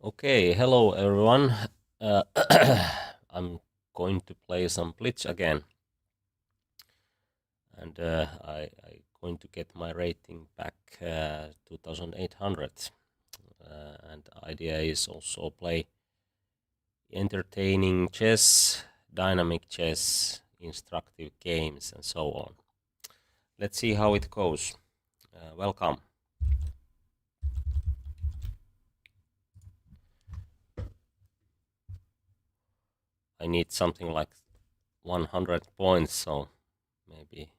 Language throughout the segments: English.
Okay, hello everyone. I'm going to play some Blitz again, and I going to get my rating back 2800. And the idea is also play entertaining chess, dynamic chess, instructive games, and so on. Let's see how it goes. Welcome. I need something like 100 points, so maybe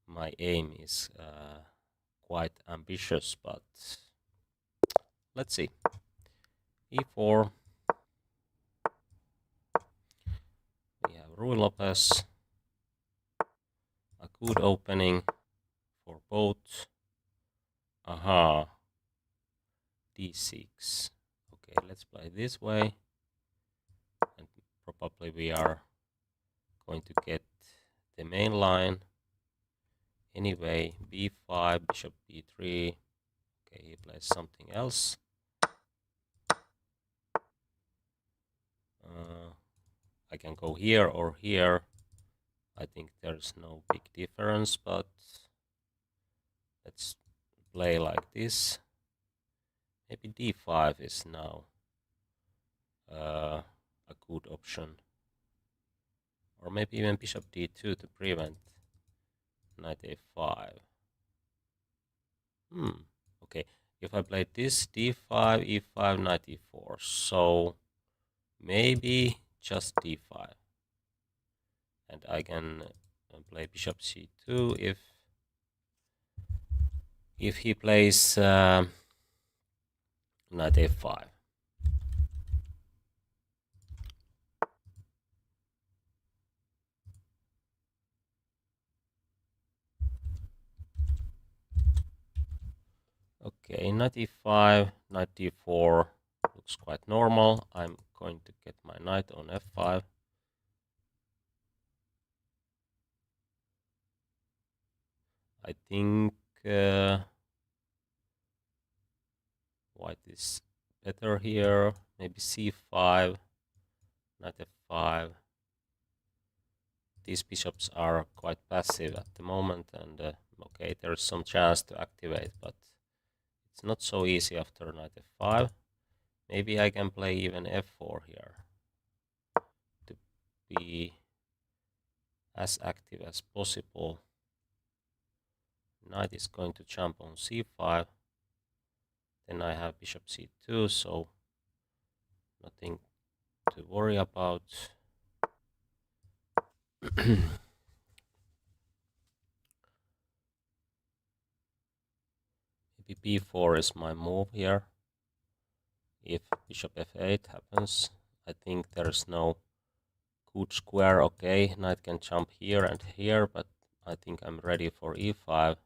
my aim is quite ambitious, but let's see. E4. We have Rui Lopez. A good opening for both. Aha. D6. Okay, let's play this way. And probably we are going to get the main line. Anyway, B5, bishop B3. Okay, he plays something else. I can go here or here. I think there's no big difference, but let's play like this. Maybe D5 is now a good option. Or maybe even bishop D2 to prevent knight A5. Okay, if I play this D5, E5, knight E4, so maybe just D5. And I can play bishop C2 if he plays knight A5. Okay, knight E5, knight D4 looks quite normal. I'm going to get my knight on F5. I think white is better here. Maybe C5, knight F5. These bishops are quite passive at the moment, and okay, there's some chance to activate, but it's not so easy after knight F5. Maybe I can play even F4 here to be as active as possible. Knight is going to jump on C5. Then I have bishop C2, so nothing to worry about. Maybe B4 is my move here. If bishop F8 happens, I think there's no good square. Okay, knight can jump here and here, but I think I'm ready for E5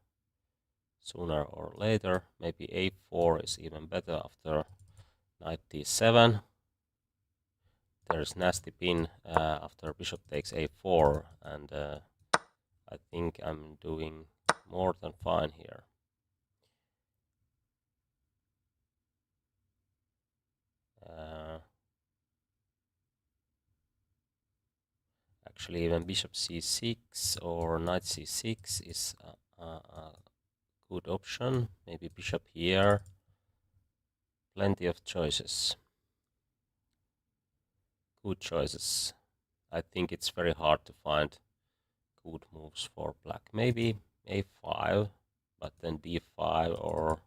sooner or later. Maybe A4 is even better after knight D7. There's nasty pin after bishop takes A4, and I think I'm doing more than fine here. Actually, even bishop C6 or knight C6 is a good option. Maybe bishop here. Plenty of choices. Good choices. I think it's very hard to find good moves for black. Maybe A5, but then D5 or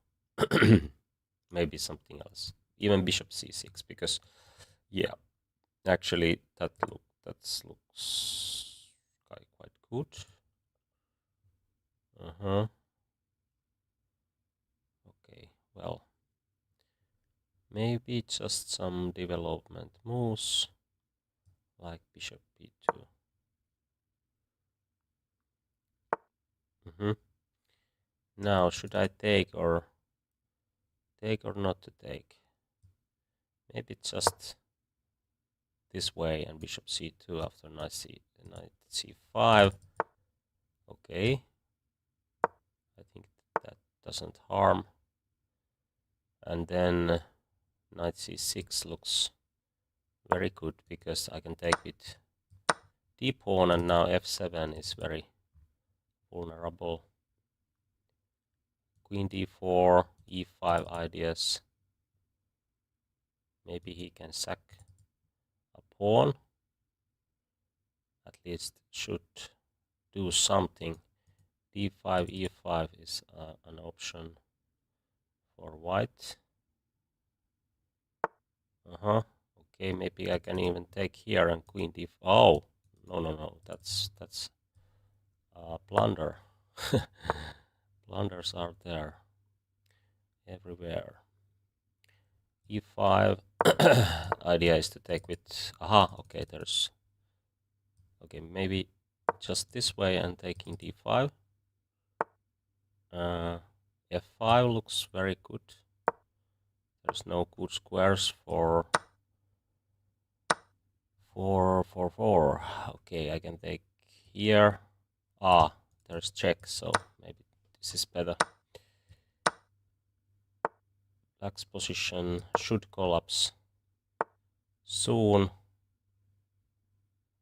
maybe something else. Even bishop C6, because yeah, actually that looks quite good. Okay, well, maybe just some development moves like bishop B2. Now, should I take or not to take? Maybe just this way and bishop C2 after knight C5. Okay, I think that doesn't harm. And then knight c6 looks very good because I can take with d pawn, and now f7 is very vulnerable. Queen d4, e5 ideas. Maybe he can sack a pawn. At least should do something. d5, e5 is an option for white. Okay, maybe I can even take here and queen d4. Oh, no, that's blunder. Blunders are there everywhere. e5 idea is to take with okay, there's okay, maybe just this way and taking d5. f5 looks very good. There's no good squares for 4. Okay, I can take here. There's check, so maybe this is better. Black's position should collapse soon.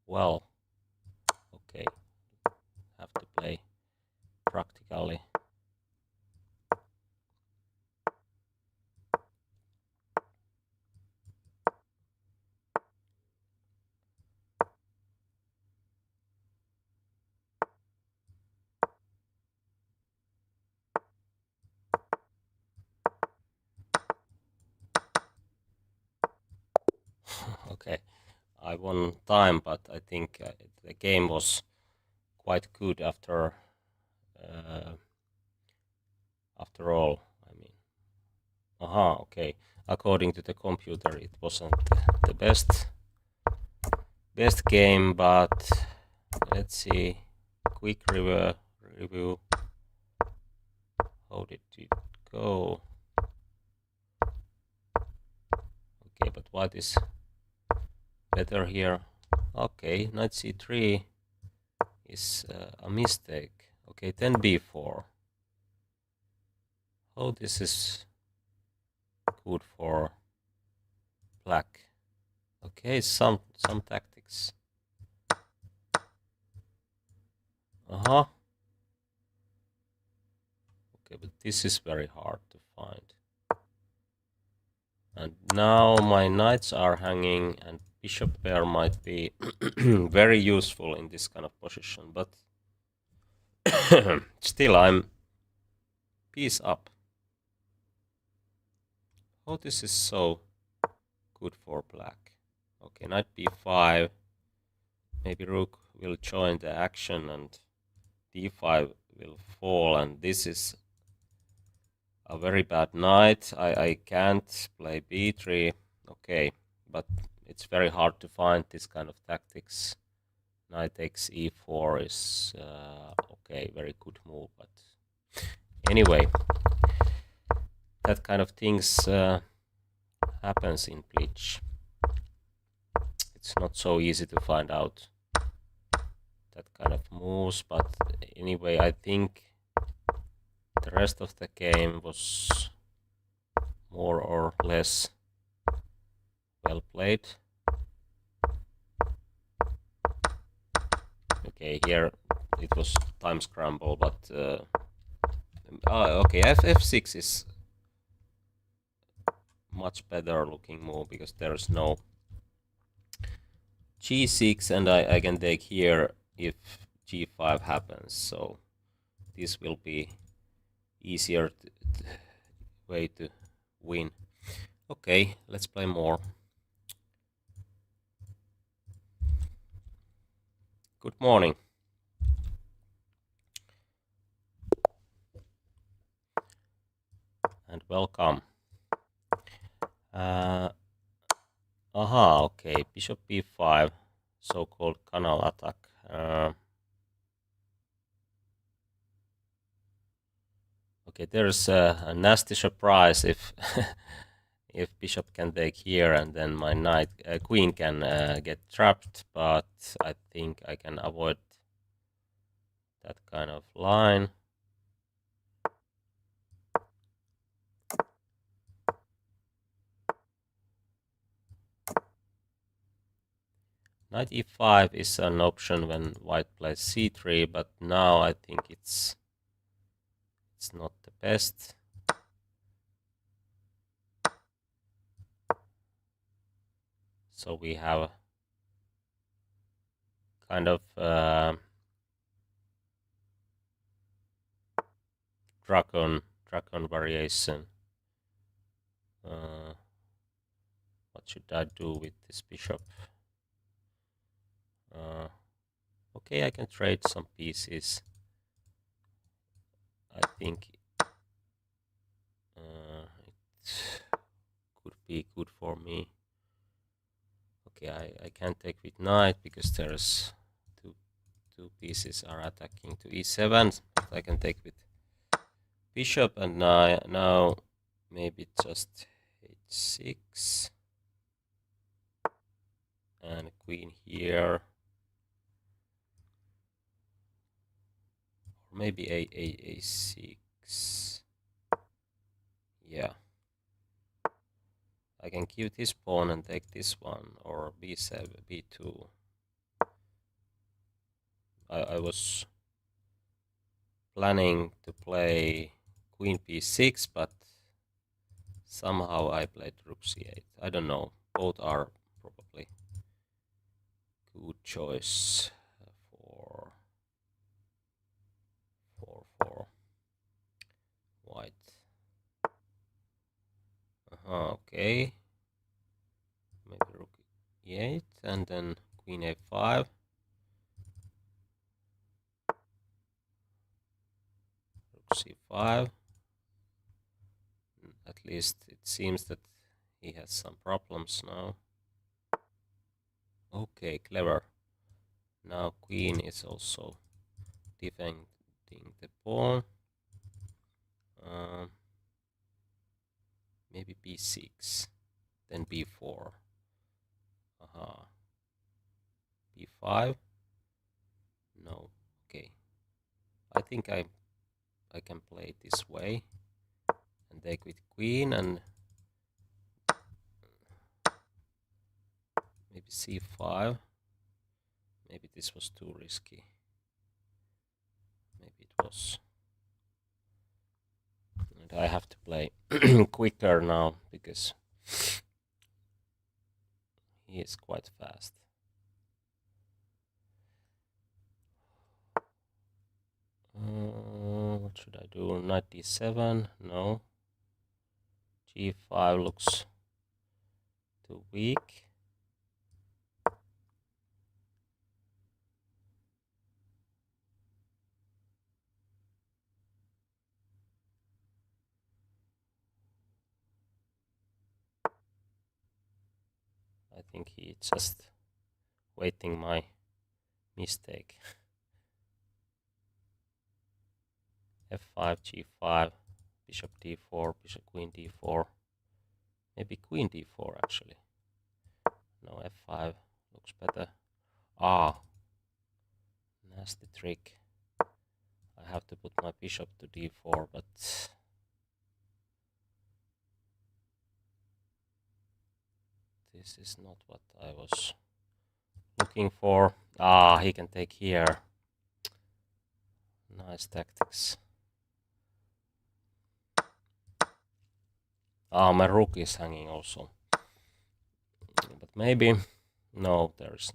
Well, okay, have to play practically. Okay, I won time, but I think the game was quite good after all. I mean, okay. According to the computer, it wasn't the best game, but let's see. Quick review. How did it go? Okay, but white is better here. Okay, knight c3 is a mistake. Okay, then b4. Oh, this is good for black. Okay, some tactics. Okay, but this is very hard to find. And now my knights are hanging, and bishop pair might be very useful in this kind of position, but still I'm piece up. Oh, this is so good for black. Okay, knight b5. Maybe rook will join the action and d5 will fall, and this is a very bad knight. I can't play b3. Okay, but it's very hard to find this kind of tactics. Knight takes e4 is okay, very good move, but anyway, that kind of things happens in Blitz. It's not so easy to find out that kind of moves, but anyway, I think the rest of the game was more or less well played. Okay, here it was time scramble, but okay, f6 is much better looking move because there's no g6, and I can take here if g5 happens, so this will be easier way to win. Okay, let's play more. Good morning. And welcome. Okay, bishop b5, so-called canal attack. Okay, there's a nasty surprise if if bishop can take here, and then my knight queen can get trapped, but I think I can avoid that kind of line. Knight e5 is an option when white plays c3, but now I think it's not the best. So we have kind of dragon variation. What should I do with this bishop? Okay, I can trade some pieces. I think it could be good for me. Okay, I can't take with knight because there's two pieces are attacking to e7. But I can take with bishop, and now maybe just h6 and queen here, or maybe a6. Yeah, I can give this pawn and take this one, or b7, b2. I was planning to play queen b6, but somehow I played rook c8. I don't know. Both are probably good choice for white. Okay. Maybe rook e8 and then queen a5. Rook c5. At least it seems that he has some problems now. Okay, clever. Now queen is also defending the pawn. Maybe b6, then b4. b5. No. Okay. I think I can play it this way and take with queen, and maybe c5. Maybe this was too risky. Maybe it was. And I have to play quicker now because he is quite fast. What should I do? Knight d7? No. g5 looks too weak. I think he just waiting my mistake. f5, g5, bishop d4, bishop queen d4. Maybe queen d4 actually. No, f5 looks better. Nasty trick. I have to put my bishop to d4, but this is not what I was looking for. He can take here. Nice tactics. My rook is hanging also. But maybe, no, there's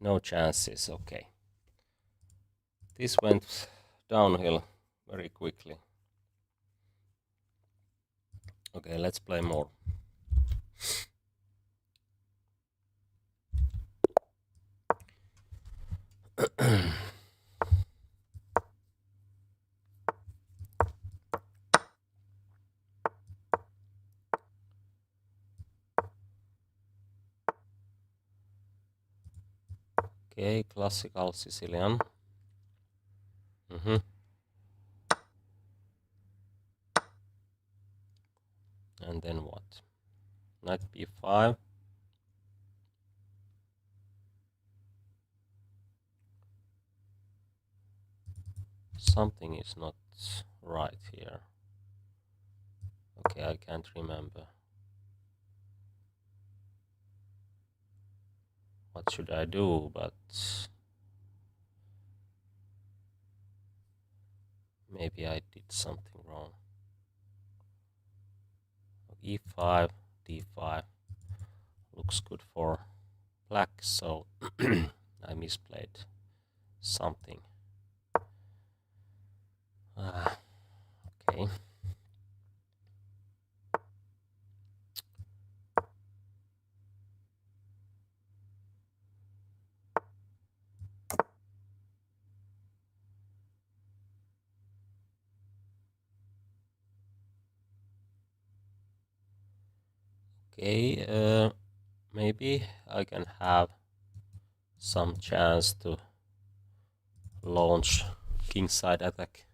no chances. Okay. This went downhill very quickly. Okay, let's play more. Okay, classical Sicilian. And then what? Knight b5. Something is not right here. Okay, I can't remember. what should I do? But maybe I did something wrong. E5, D5 looks good for black, so I misplayed something. Okay. Okay, maybe I can have some chance to launch kingside attack.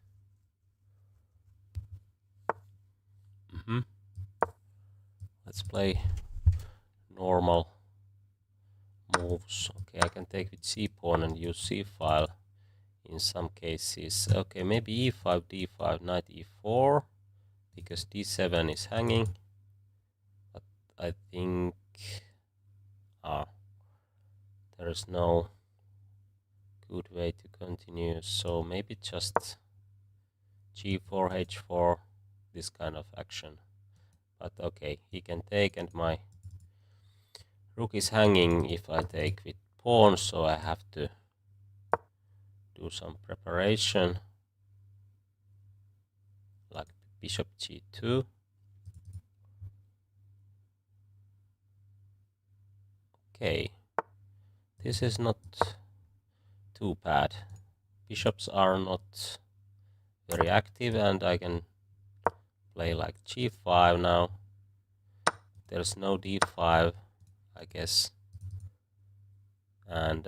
Let's play normal moves. Okay, I can take with c-pawn and use c-file in some cases. Okay, maybe e5, d5, knight e4, because d7 is hanging. But I think there is no good way to continue, so maybe just g4, h4, this kind of action. But okay, he can take, and my rook is hanging if I take with pawn, so I have to do some preparation, like bishop g2. Okay, this is not too bad. Bishops are not very active, and I can play like g5 now. There's no d5, I guess, and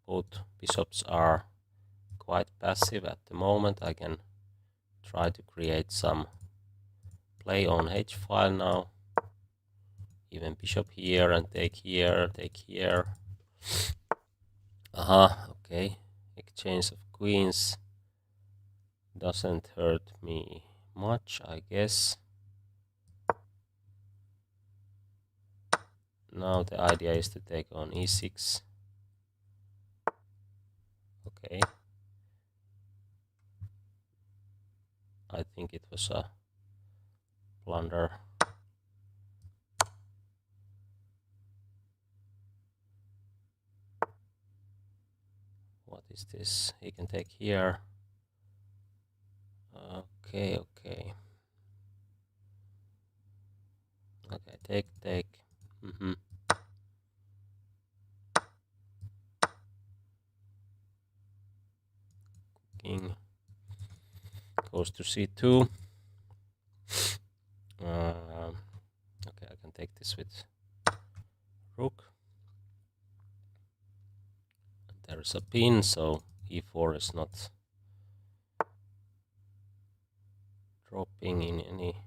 both bishops are quite passive at the moment. I can try to create some play on h file now. Even bishop here and take here, take here. Okay. Exchange of queens doesn't hurt me much, I guess. Now the idea is to take on e6. Okay. I think it was a blunder. What is this? He can take here. Okay. Okay, take. King goes to c2. Okay, I can take this with rook. There is a pin, so e4 is not dropping in any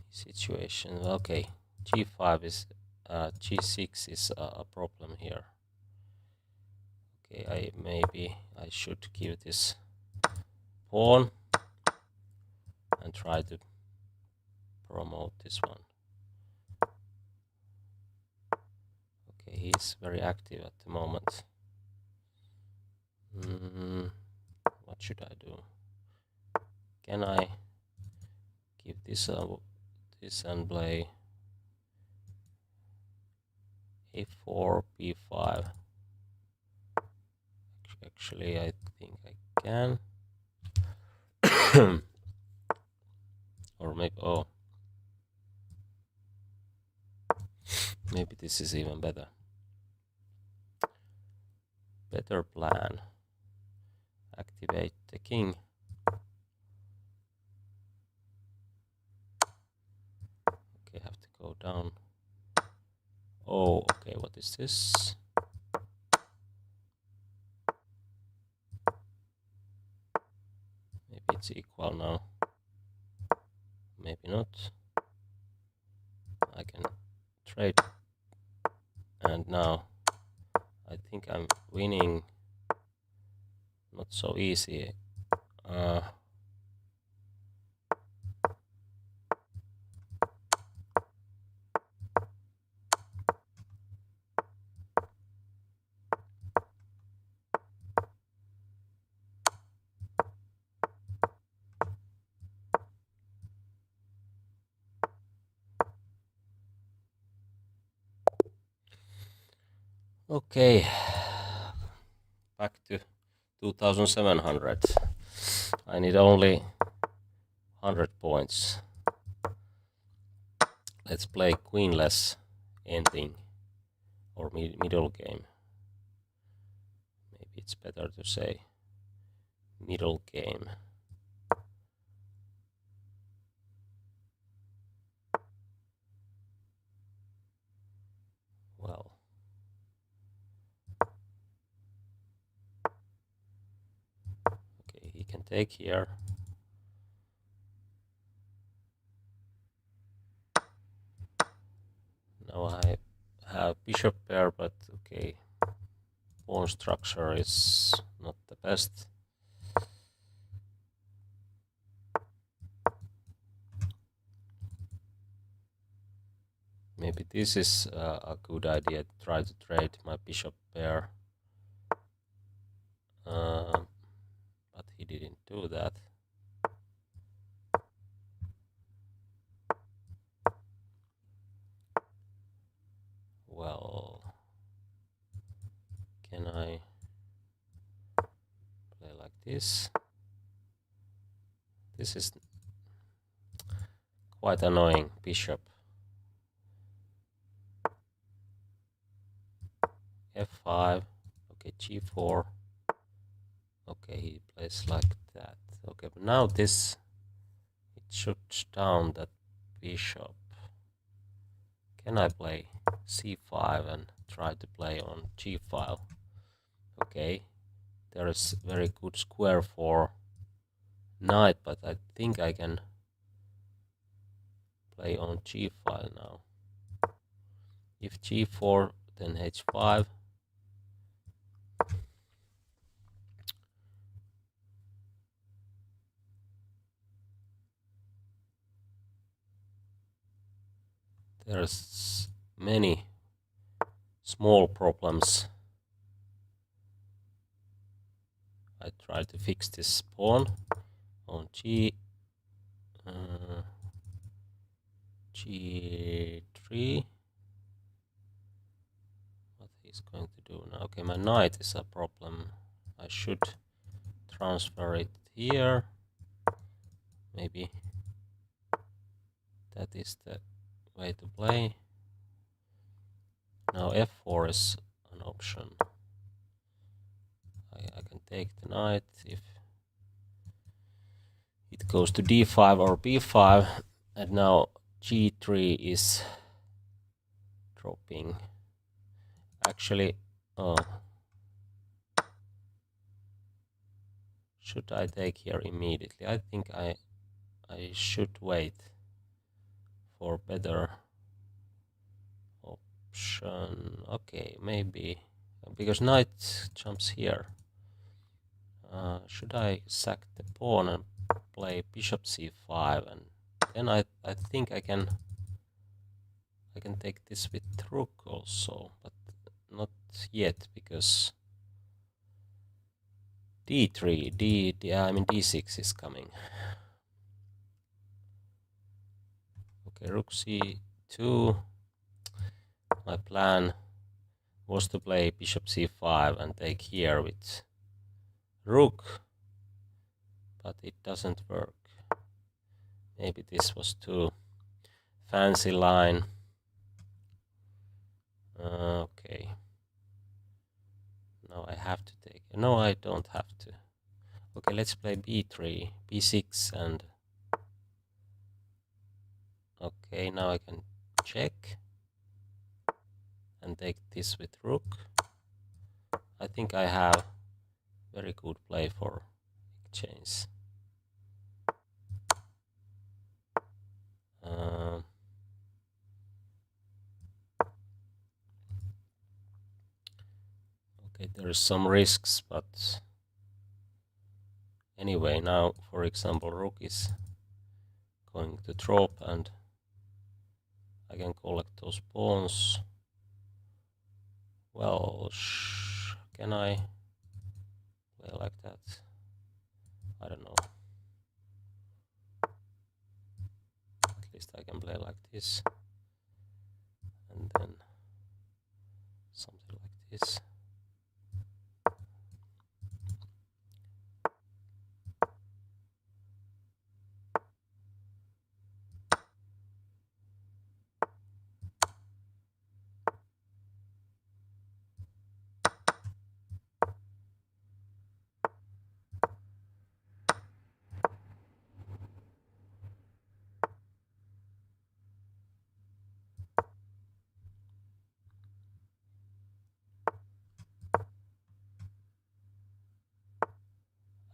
situation. Okay, g5 is g6 is a problem here. Okay, maybe I should give this pawn and try to promote this one. Okay, he's very active at the moment. What should I do? Can I give this this and play a4, b5? Actually, I think I can. Or maybe, maybe this is even better. Better plan. Activate the king. Okay, have to go down. Oh, okay, what is this? Maybe it's equal now. Maybe not. I can trade. And now I think I'm winning. Not so easy. Okay, back to 2700. I need only 100 points. Let's play queenless ending or middle game. Maybe it's better to say middle game. Well, okay, he can take here. Now I have bishop pair, but okay, pawn structure is not the best. Maybe this is a good idea to try to trade my bishop pair. But he didn't do that. Well, can I play like this? This is quite annoying. Bishop f5. Okay, g4. Okay, he plays like that. Okay, but now this, it shuts down that bishop. Can I play c5 and try to play on g file? Okay, there is very good square for knight, but I think I can play on g file now. If g4, then h5. There's many small problems. I try to fix this pawn on g3. What he's going to do now? Okay, my knight is a problem. I should transfer it here. Maybe that is the way to play. Now f4 is an option. I can take the knight if it goes to d5 or b5, and now g3 is dropping. Actually, should I take here immediately? I think I should wait for better option. Okay, maybe because knight jumps here. Should I sack the pawn and play bishop c5, and then I think I can take this with rook also, but not yet because d3, I mean d6 is coming. Okay, rook c2. My plan was to play bishop c5 and take here with rook, but it doesn't work. Maybe this was too fancy line. Okay. Now I have to take. No, I don't have to. Okay, let's play b3, b6, and okay, now I can check and take this with rook. I think I have very good play for exchange. Okay, there's some risks, but anyway, now, for example, rook is going to drop, and I can collect those pawns. Well, can I play like that? I don't know. At least I can play like this, and then something like this.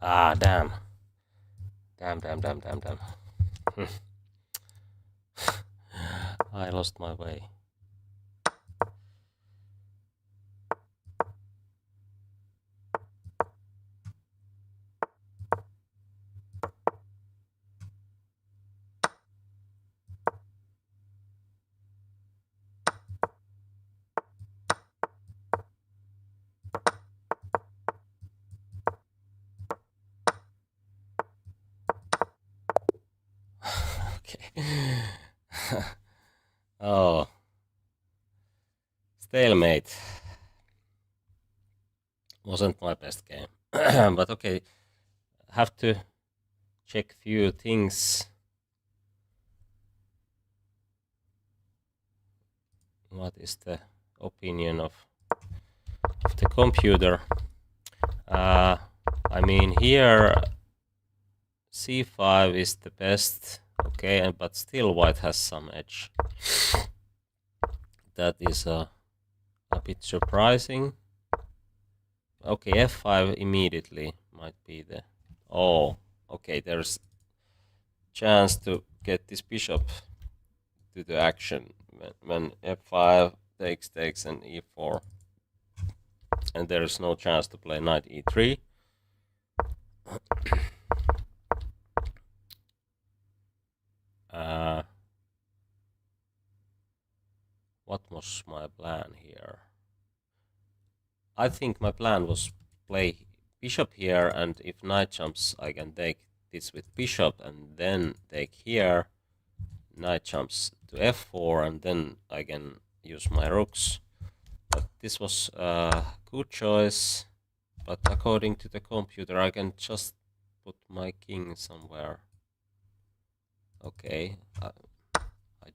Ah, damn. Damn. I lost my way. Okay. Oh. Stalemate. Wasn't my best game. But okay. Have to check few things. What is the opinion of the computer? I mean, here c5 is the best, okay, but still white has some edge. That is a bit surprising. Okay, f5 immediately might be the... Oh, okay, there's chance to get this bishop to the action when f5 takes and e4. And there's no chance to play knight e3. What was my plan here? I think my plan was play bishop here, and if knight jumps, I can take this with bishop, and then take here. Knight jumps to f4, and then I can use my rooks. But this was a good choice. But according to the computer, I can just put my king somewhere. Okay, I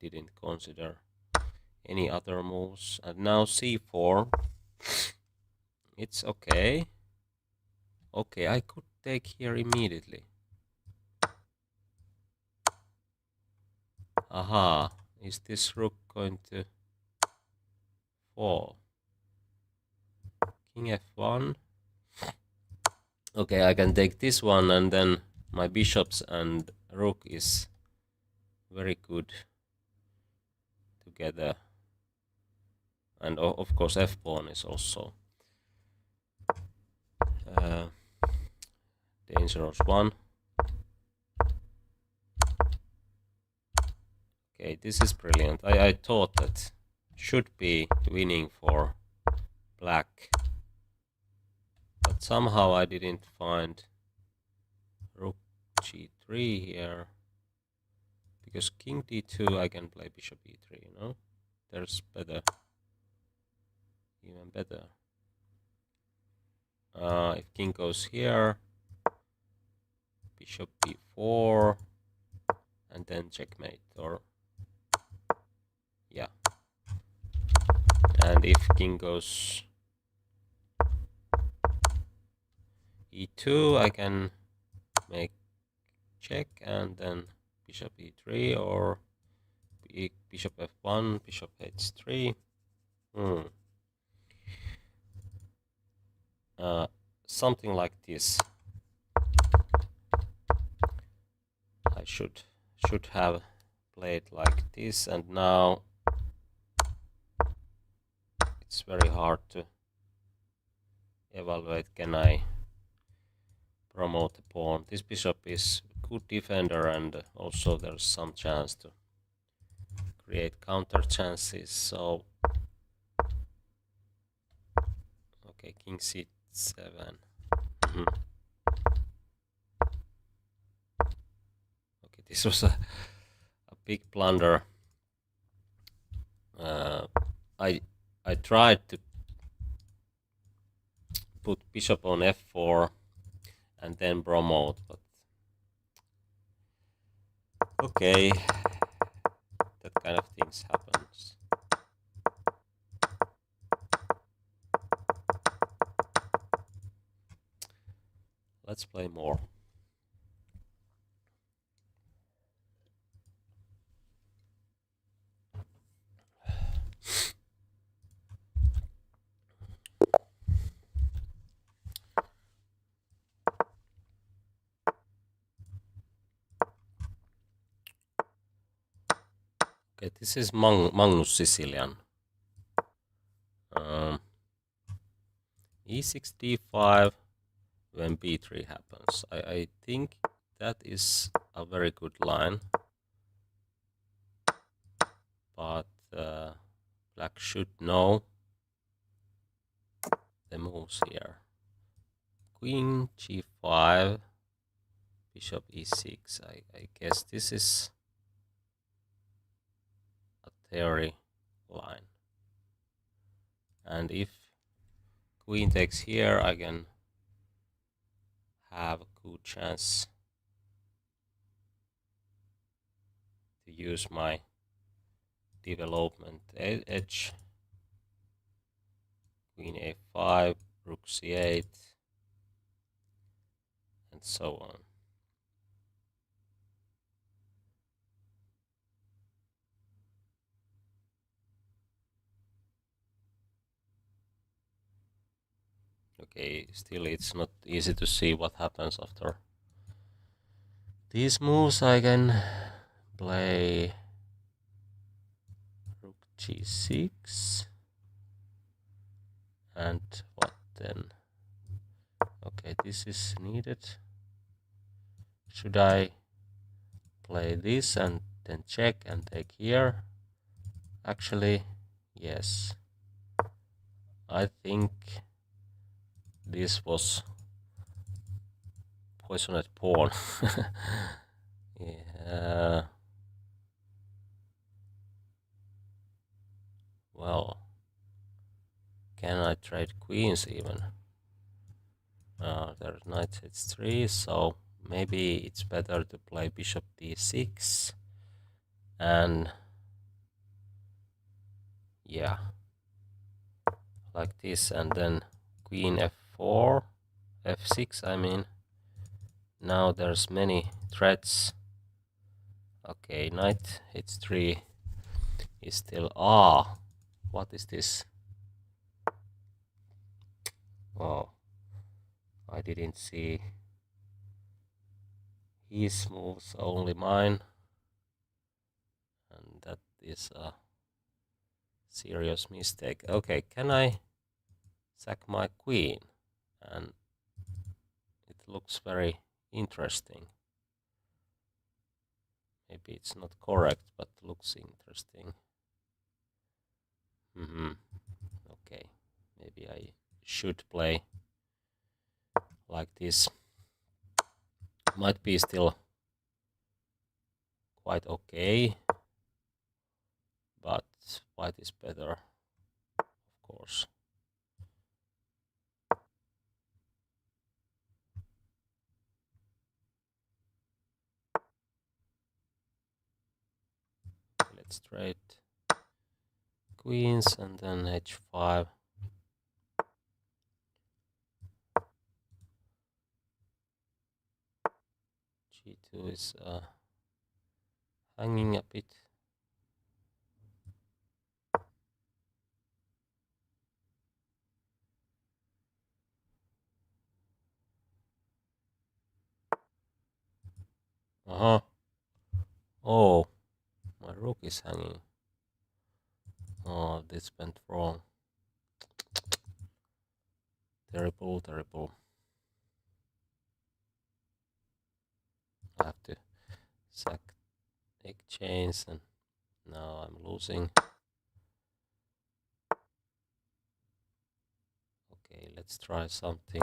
didn't consider any other moves. And now c4. It's okay. Okay, I could take here immediately. Aha, is this rook going to fall? King f1. Okay, I can take this one, and then my bishops and rook is very good together. And of course f-pawn is also dangerous one. Okay, this is brilliant. I thought that should be winning for black, but somehow I didn't find rook g3 here, because king d2 I can play bishop e3, you know? There's better, even better. If king goes here, bishop b4, and then checkmate, or yeah. And if king goes e2, I can make check, and then bishop e3, or bishop f1, bishop h3. Something like this. I should have played like this, and now it's very hard to evaluate. Can I promote the pawn? This bishop is good defender, and also there's some chance to create counter chances. So okay, king c7. Okay, this was a big blunder. I tried to put bishop on f4 and then promote, but okay, that kind of things happens. Let's play more. Okay, this is Magnus Sicilian. E6 d5 when b3 happens. I think that is a very good line, but black should know the moves here. Queen g5, bishop e6. I guess this is a theory line. And if queen takes here, I can have a good chance to use my development edge. Queen a5, rook c8, and so on. Okay, still it's not easy to see what happens after these moves. I can play rook g6, and what then? Okay, this is needed. Should I play this and then check and take here? Actually, yes. I think this was poisoned pawn. Yeah. Well, can I trade queens even? There's knight h3, so maybe it's better to play bishop d6 and yeah, like this, and then queen f4, f6 I mean. Now there's many threats. Okay, knight h3 is still, what is this? Oh, I didn't see his moves, only mine, and that is a serious mistake. Okay, can I sack my queen? And it looks very interesting. Maybe it's not correct, but looks interesting. Okay, maybe I should play like this. Might be still quite okay, but white is better, of course. Let's trade queens and then h5. g2 is hanging a bit. Oh, my rook is hanging. Oh, this went wrong. Terrible, terrible. I have to sack exchange, and now I'm losing. Okay, let's try something.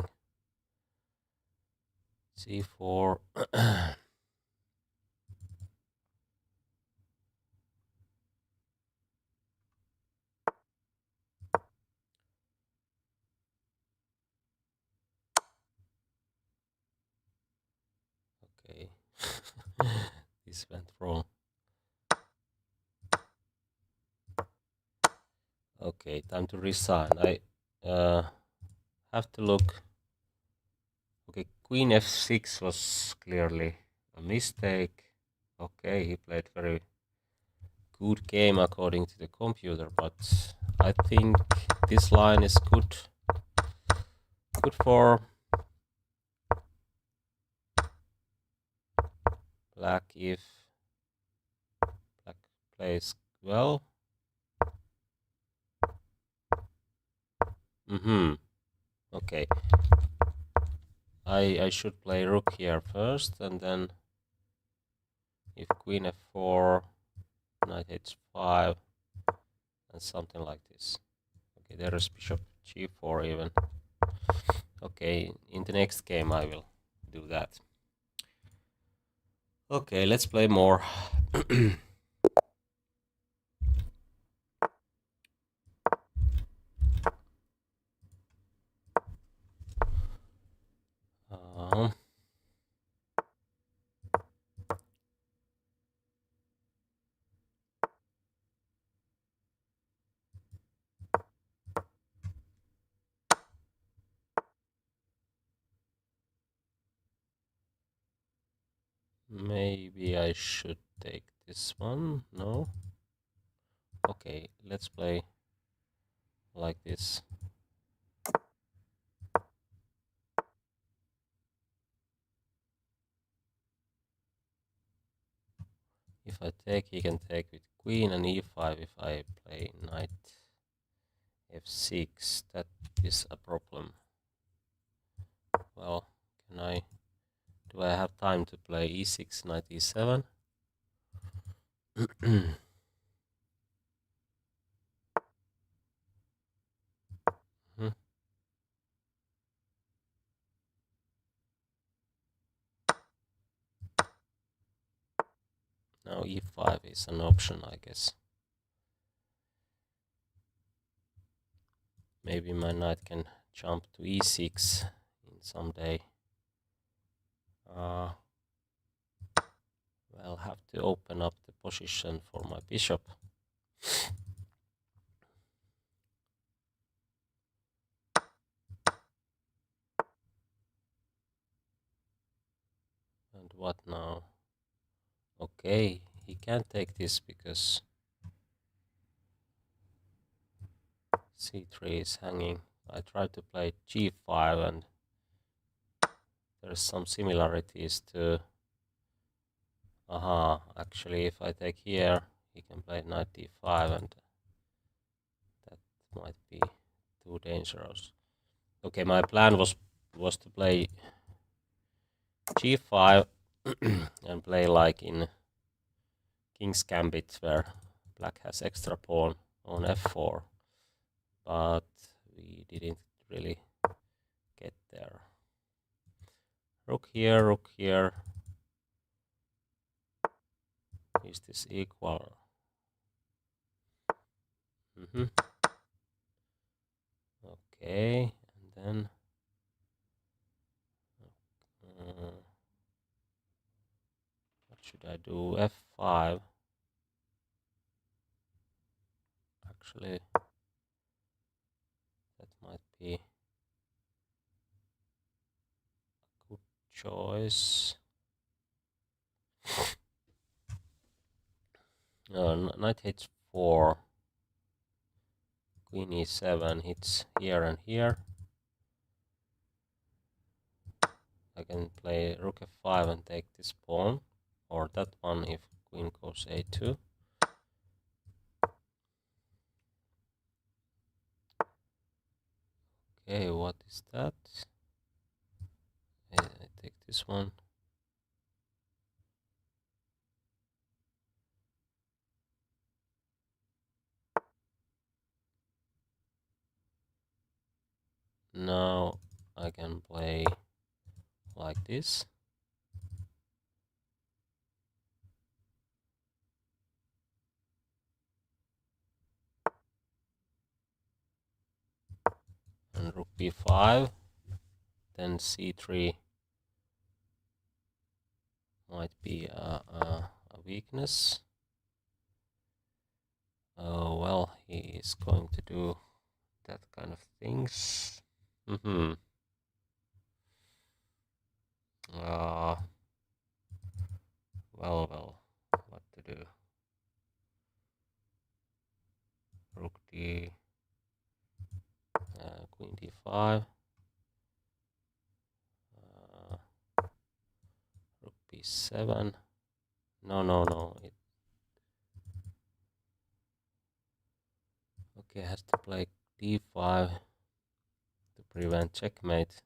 c4. Okay, this went wrong. Okay, time to resign. I have to look. Okay, queen f6 was clearly a mistake. Okay, he played very good game according to the computer, but I think this line is good for black if black plays well. Okay. I should play rook here first, and then if queen f4, knight h5, and something like this. Okay, there is bishop g4 even. Okay, in the next game I will do that. Okay, let's play more. um, Maybe I should take this one. No? Okay, let's play like this. If I take, he can take with queen, and e5 if I play knight f6. That is a problem. Well, do I have time to play e6, knight e7? Now e5 is an option, I guess. Maybe my knight can jump to e6 in some day. Well, have to open up the position for my bishop. And what now? Okay, he can't take this because c3 is hanging. I tried to play g5, and there's some similarities to... actually if I take here, he can play knight d5, and that might be too dangerous. Okay, my plan was to play g5 and play like in King's Gambit, where black has extra pawn on f4, but we didn't really get there. Rook here, rook here. Is this equal? Okay, and then what should I do? f5. Actually, that might be a good choice. Knight h4. Queen e7 hits here and here. I can play rook f5 and take this pawn, or that one if queen goes a2. Okay, what is that? I take this one. Now I can play like this. And rook b5. Then c3 might be a weakness. Oh, well, he is going to do that kind of things. Well, what to do? Rook d, queen d5, rook b7. No. Okay, has to play d5 to prevent checkmate.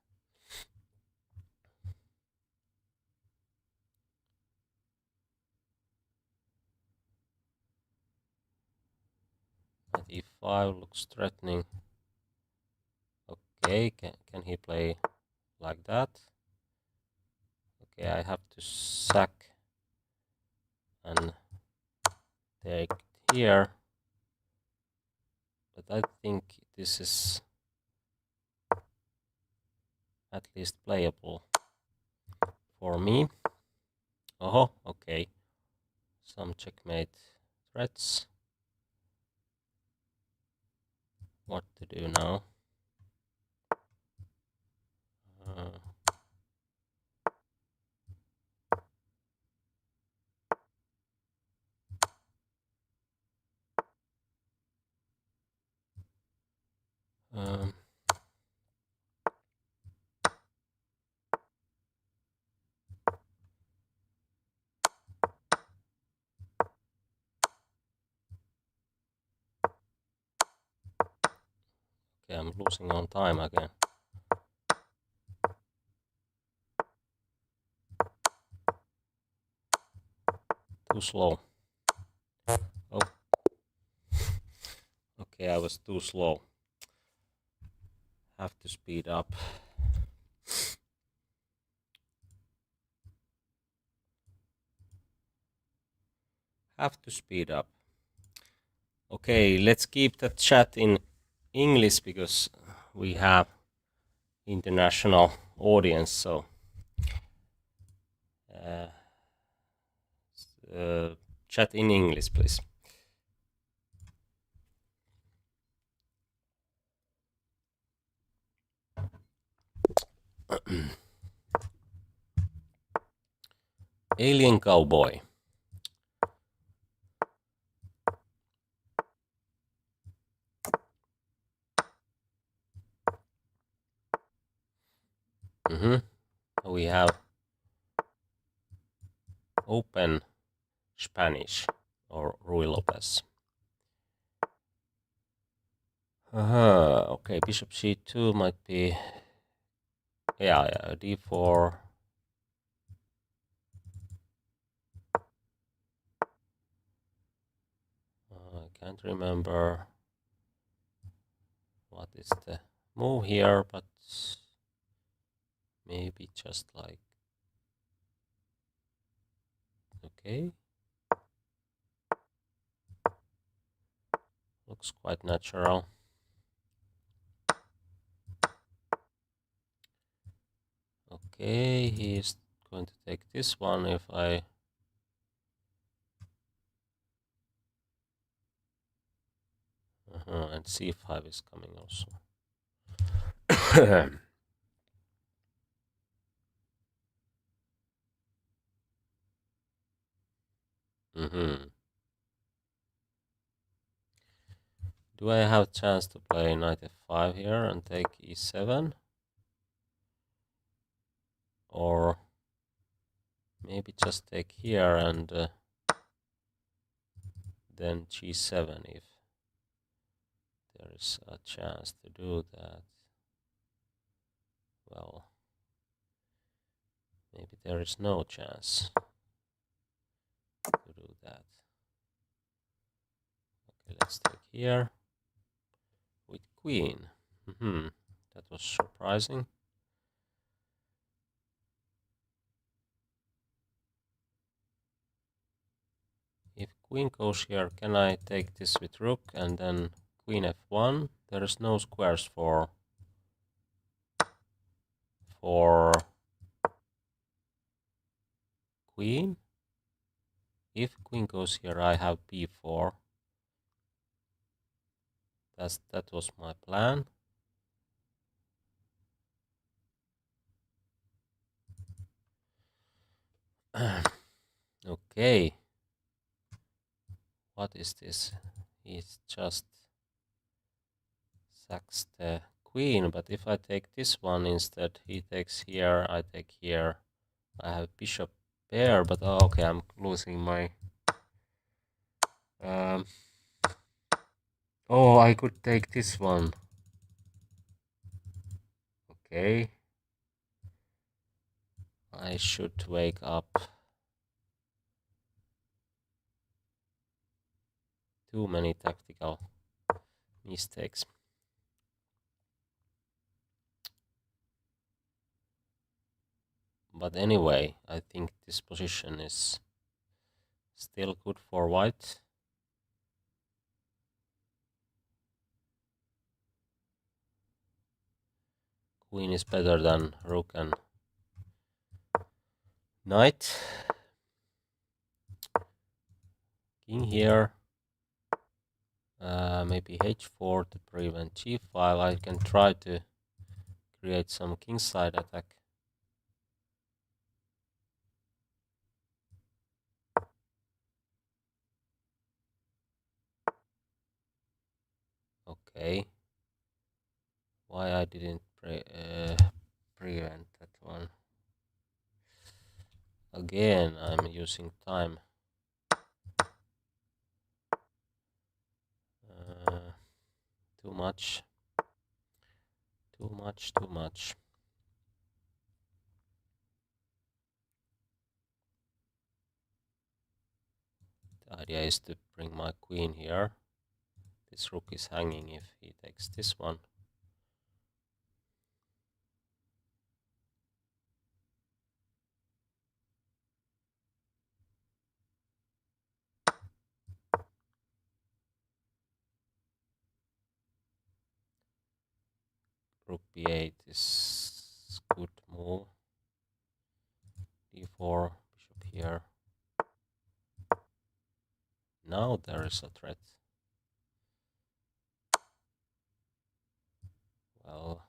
Knight e5 looks threatening. Okay, can he play like that? Okay, I have to sack and take it here. But I think this is at least playable for me. Oh, okay. Some checkmate threats. What to do now? Um, okay, I'm losing on time again. Too slow. Oh. Okay, I was too slow. Have to speed up. Have to speed up. Okay, let's keep the chat in English because we have international audience. So chat in English, please. Alien Cowboy. We have open Spanish or Rui Lopez. Okay, bishop c2 might be, yeah, d4. I can't remember what is the move here, but maybe just like, okay. Looks quite natural. Okay, he's going to take this one if I... and c5 is coming also. Do I have a chance to play knight f5 here and take e7? Or maybe just take here and then g7 if there is a chance to do that. Well, maybe there is no chance to do that. Okay, let's take here with queen. That was surprising. If queen goes here, can I take this with rook and then queen f1? There is no squares for queen. If queen goes here, I have b4. That was my plan. Okay. What is this? He's just sacks the queen, but if I take this one instead, he takes here, I take here. I have bishop pair, but okay, I'm losing my Oh, I could take this one. Okay. I should wake up. Too many tactical mistakes. But anyway, I think this position is still good for white. Queen is better than rook and knight. King here. Maybe h4 to prevent g5. I can try to create some kingside attack. Okay. Why I didn't prevent that one? Again, I'm using time. Too much. Too much, too much. The idea is to bring my queen here. This rook is hanging if he takes this one. Rook b8 is good move. d4, bishop here. Now there is a threat. Well,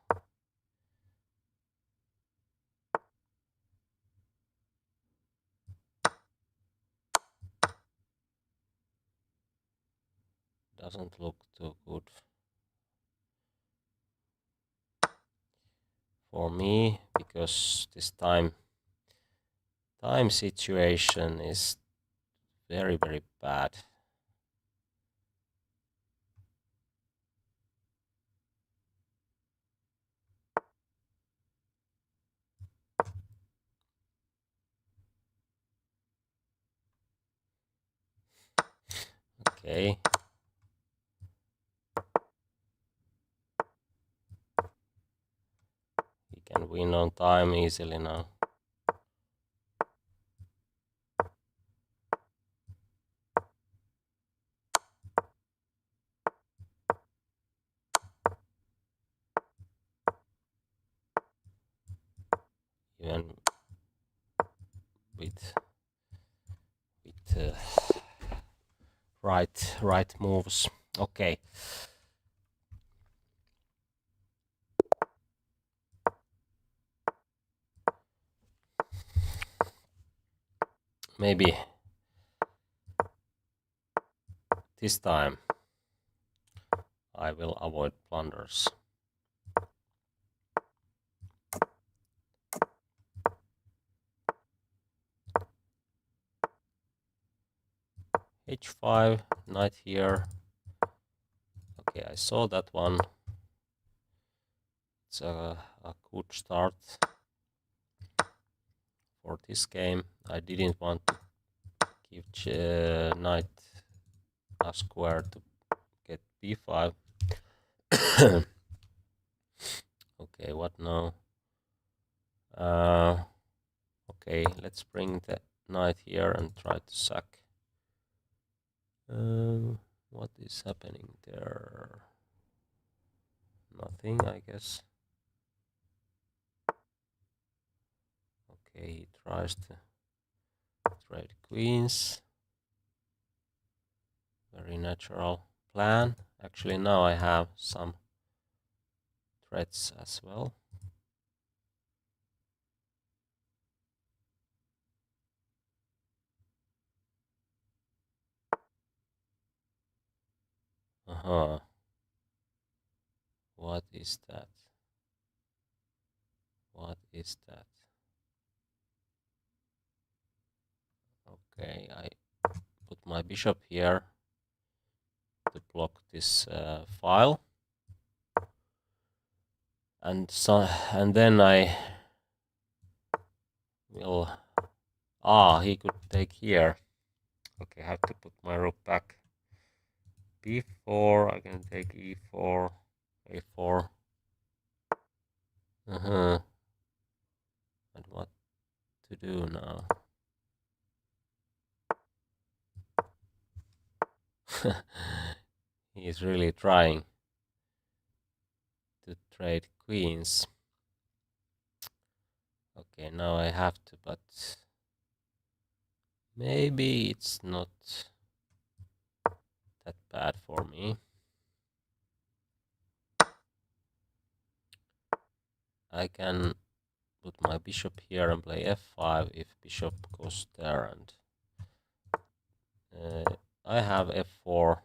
doesn't look too good for me because this time situation is very, very bad. Okay. He can win on time easily now. Even with right moves. Okay. Maybe this time I will avoid blunders. h5, knight here. Okay, I saw that one. It's a good start for this game. I didn't want to give knight a square to get b5. Okay, what now? Okay, let's bring the knight here and try to sack. What is happening there? Nothing, I guess. Okay, he tries to trade queens. Very natural plan. Actually, now I have some threats as well. What is that? What is that? Okay, I put my bishop here. to block this file, and then I will. He could take here. Okay, I have to put my rook back. b4. I can take e4, a4. And what to do now? He's really trying to trade queens. Okay, now I have to, but maybe it's not that bad for me. I can put my bishop here and play f5 if bishop goes there, and I have f4.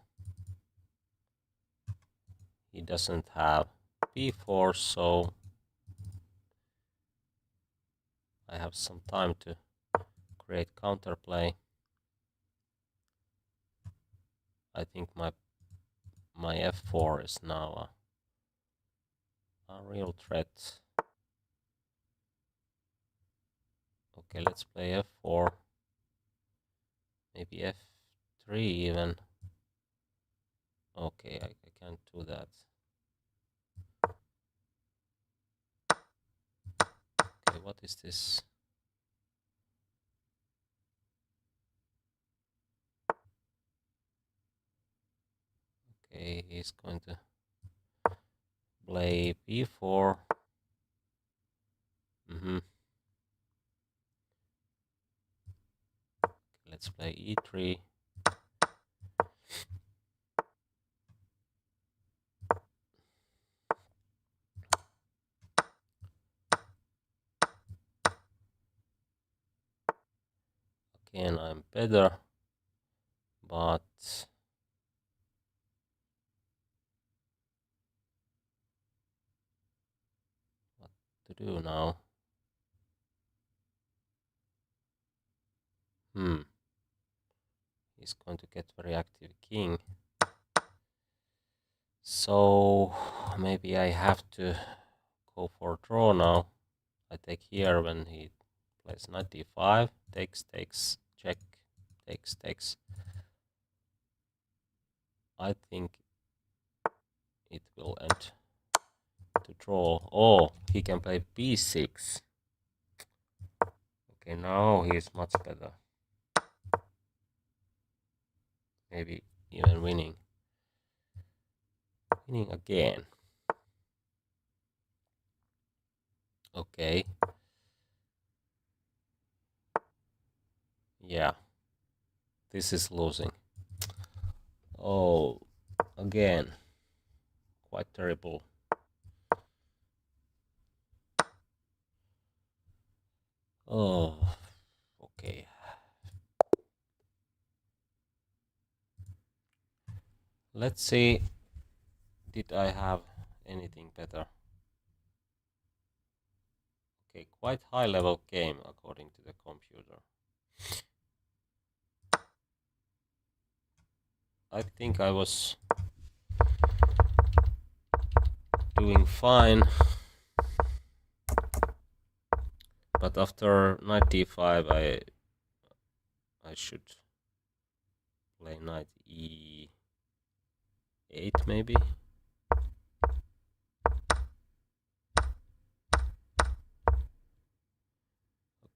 He doesn't have b4, so I have some time to create counterplay. I think my f4 is now a real threat. Okay, let's play f4, maybe f3 even. Okay, I can't do that. Okay, what is this? Okay, he's going to play b4. Let's play e3. Again, I'm better, but what to do now? He's going to get very active king. So maybe I have to go for draw now. I take here when he plays knight d5, takes, check, takes. I think it will end to draw. Oh, he can play b6. Okay, now he is much better. Maybe even winning. Winning again. Okay. Yeah. This is losing. Oh, again. Quite terrible. Oh, okay. Let's see. Did I have anything better? Okay, quite high level game according to the computer. I think I was doing fine, but after knight d5 I should play knight e8 maybe.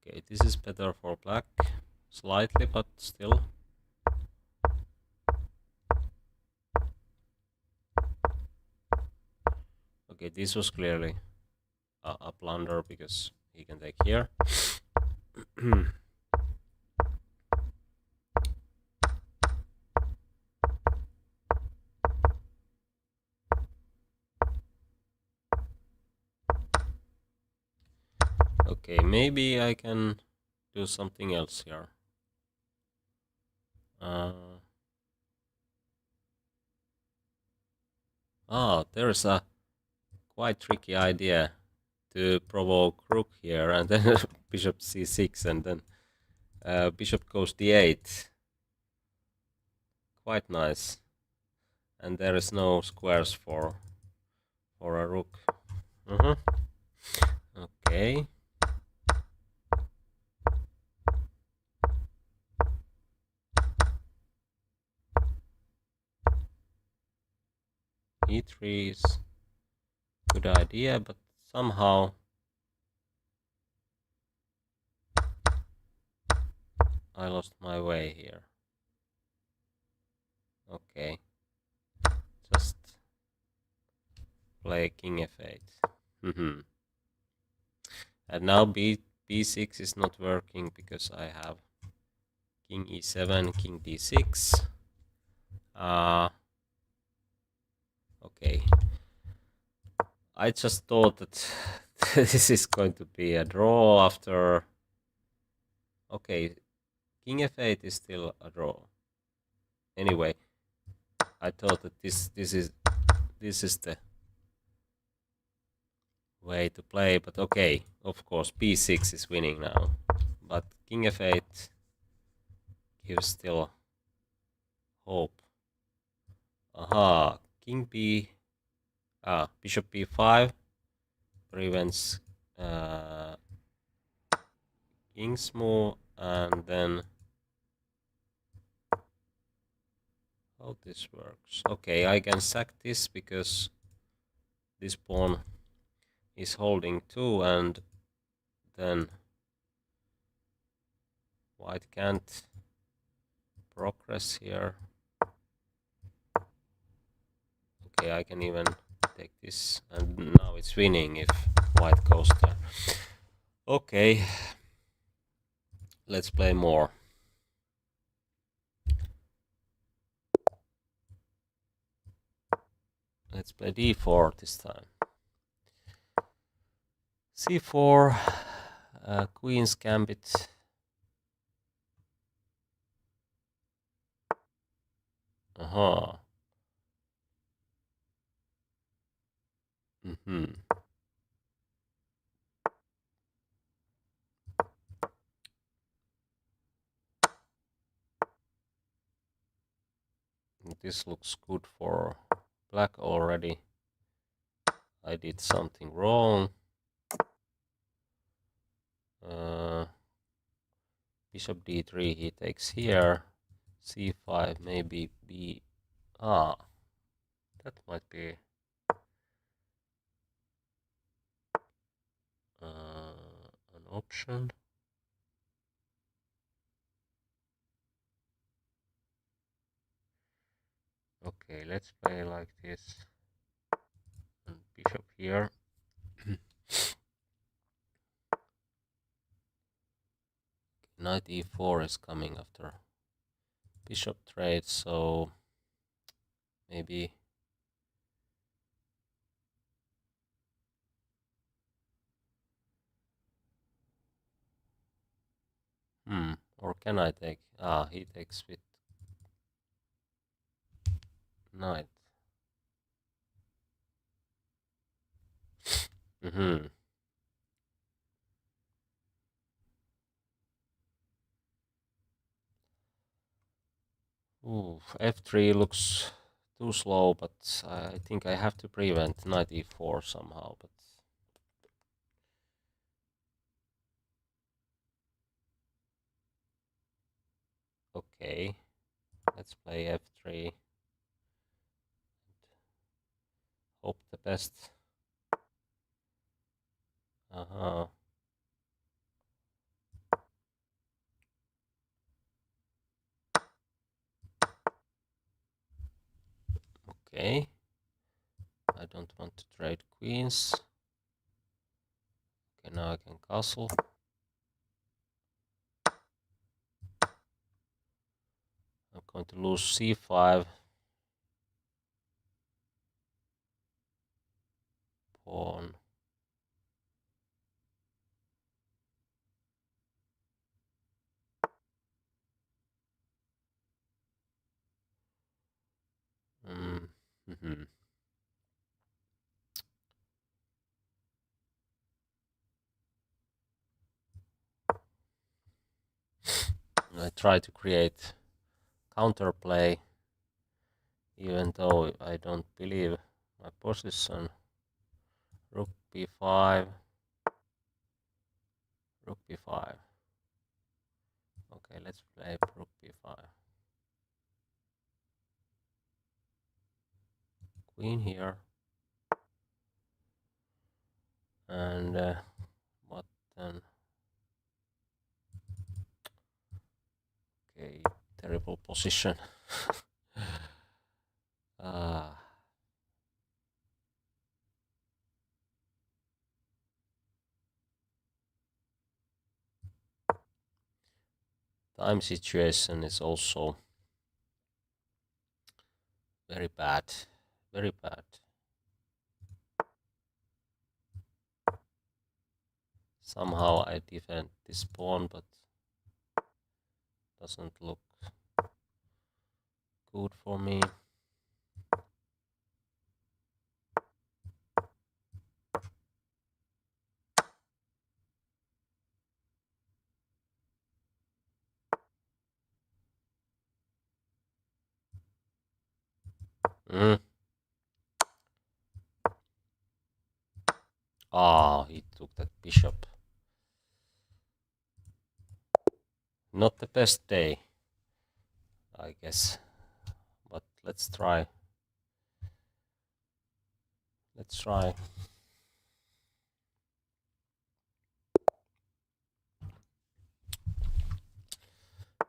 Okay, this is better for black, slightly, but still. Okay, this was clearly a blunder because he can take here. Okay, maybe I can do something else here. There's a quite tricky idea to provoke rook here, and then bishop c6, and then bishop goes d8. Quite nice. and there is no squares for a rook. Okay. E3 is good idea, but somehow I lost my way here. Okay, just play king f8. And now b6 is not working because I have king e7, king d6. Okay. I just thought that this is going to be a draw after... Okay, king f8 is still a draw. Anyway, I thought that this is the way to play, but okay, of course b6 is winning now, but king f8 gives still hope. Aha, king bishop b5 prevents king's move, and then how this works. Okay, I can sack this because this pawn is holding too, and then white can't progress here. Okay, I can even take this, and now it's winning if white goes there. Okay, let's play more. Let's play d4 this time. c4, queen's gambit. Aha. This looks good for black already. I did something wrong. Bishop d3, he takes here. c5, maybe b... that might be an option. Okay, let's play like this. And bishop here. Knight e4 is coming after bishop trade, so maybe or can I take? He takes with knight. Ooh, f3 looks too slow, but I think I have to prevent knight e4 somehow. But okay, let's play f3. Hope the best. Okay. I don't want to trade queens. Okay, now I can castle. I'm going to lose c5. Pawn. I try to create counterplay. even though I don't believe my position. Rook b5, rook b5. Okay, let's play rook b5. Queen here. And what then? Okay, terrible position. Time situation is also very bad. Very bad. Somehow I defend this pawn, but doesn't look good for me. Ah, he took that bishop. Not the best day, I guess. But let's try. Let's try.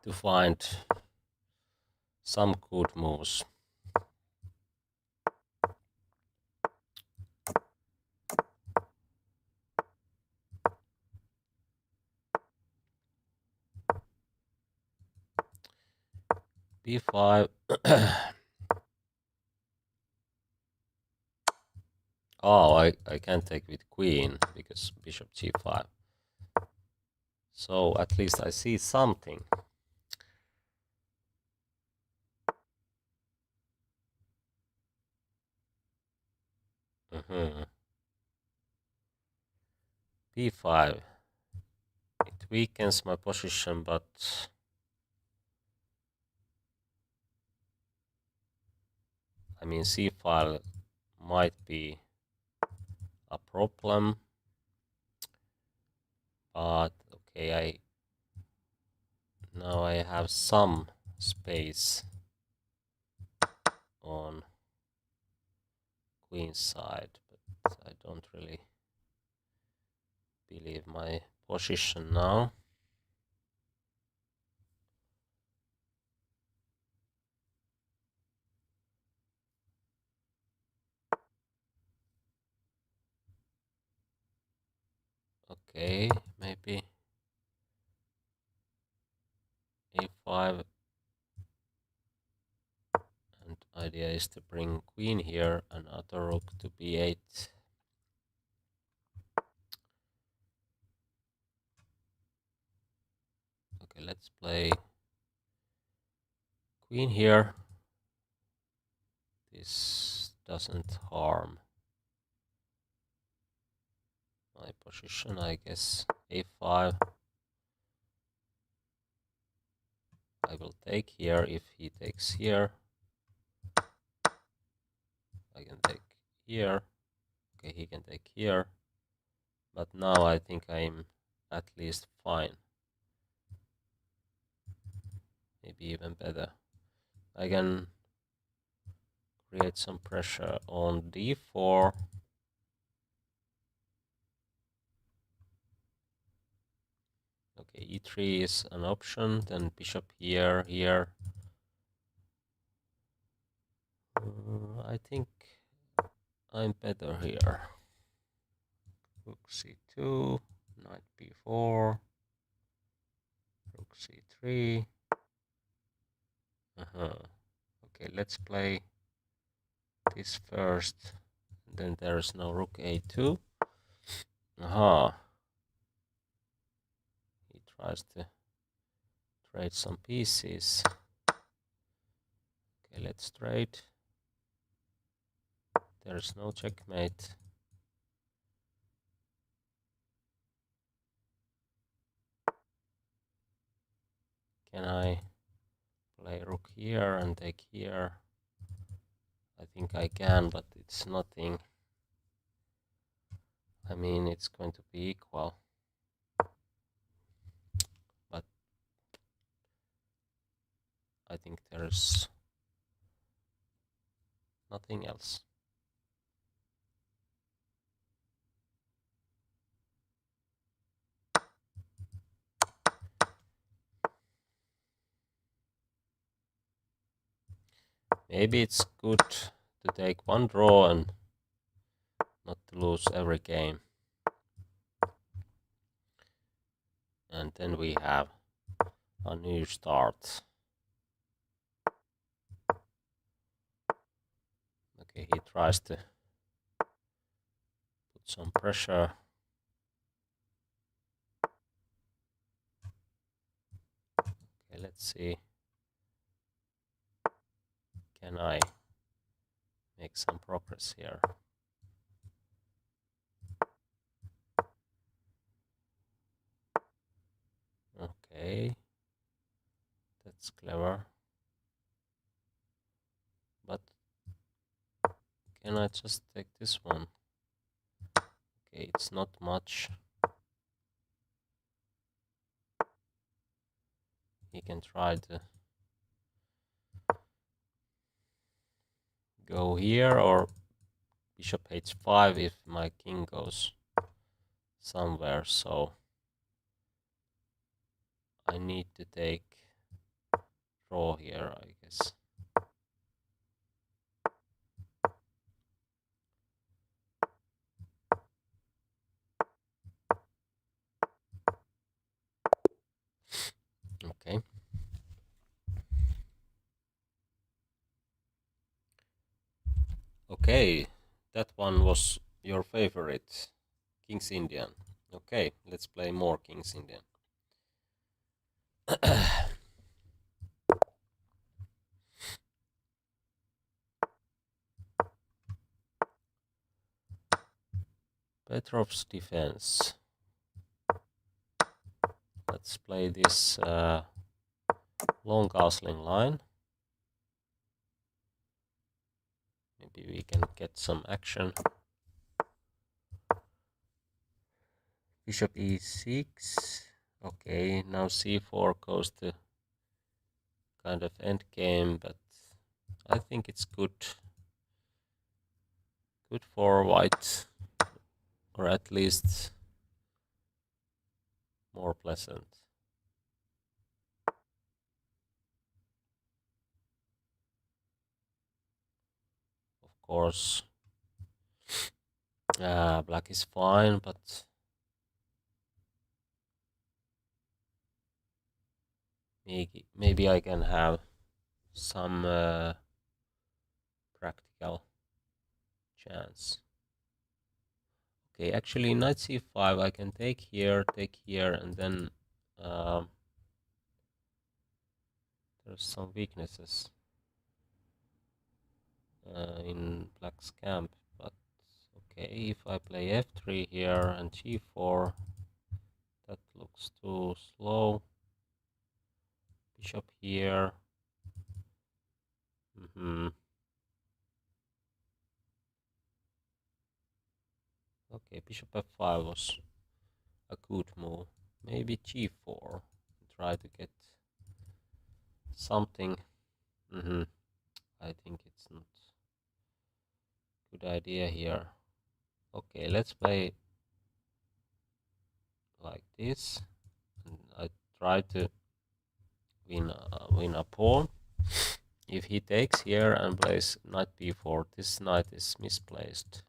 To find some good moves. b5. Oh, I can't take with queen because bishop g5. So at least I see something. b5. It weakens my position, but I mean c file might be a problem. But okay, now I have some space on queen side, but I don't really believe my position now. Okay, maybe a5, and idea is to bring queen here and other rook to b8. Okay, let's play queen here. This doesn't harm my position, I guess. a5. I will take here if he takes here. I can take here. Okay, he can take here. But now I think I'm at least fine. Maybe even better. I can create some pressure on d4. Okay, e3 is an option. Then bishop here, here. I think I'm better here. Rook c2, knight b4, rook c3. Okay, let's play this first. Then there's no rook a2. He tries to trade some pieces. Okay, let's trade. There's no checkmate. Can I play rook here and take here? I think I can, but it's nothing. I mean, it's going to be equal. But I think there's nothing else. Maybe it's good to take one draw and not to lose every game. And then we have a new start. Okay, he tries to put some pressure. Okay, let's see. Can I make some progress here? Okay, that's clever. But can I just take this one? Okay, it's not much. He can try to go here or bishop h5 if my king goes somewhere, so I need to take draw here, I guess. Okay. Okay, that one was your favorite, King's Indian. Okay, let's play more King's Indian. Petrov's defense. Let's play this long castling line. Maybe we can get some action. Bishop e6. Okay, now c4 goes to kind of end game, but I think it's good for white, or at least more pleasant. Of course, black is fine, but maybe I can have some practical chance. Okay, actually knight c5 I can take here, and then there's some weaknesses in black's camp, but okay, if I play f3 here and g4, that looks too slow. Bishop here. Okay, bishop f5 was a good move. Maybe g4. Try to get something. I think it's not a good idea here. Okay, let's play like this. And I try to win a pawn. If he takes here and plays knight b4, this knight is misplaced.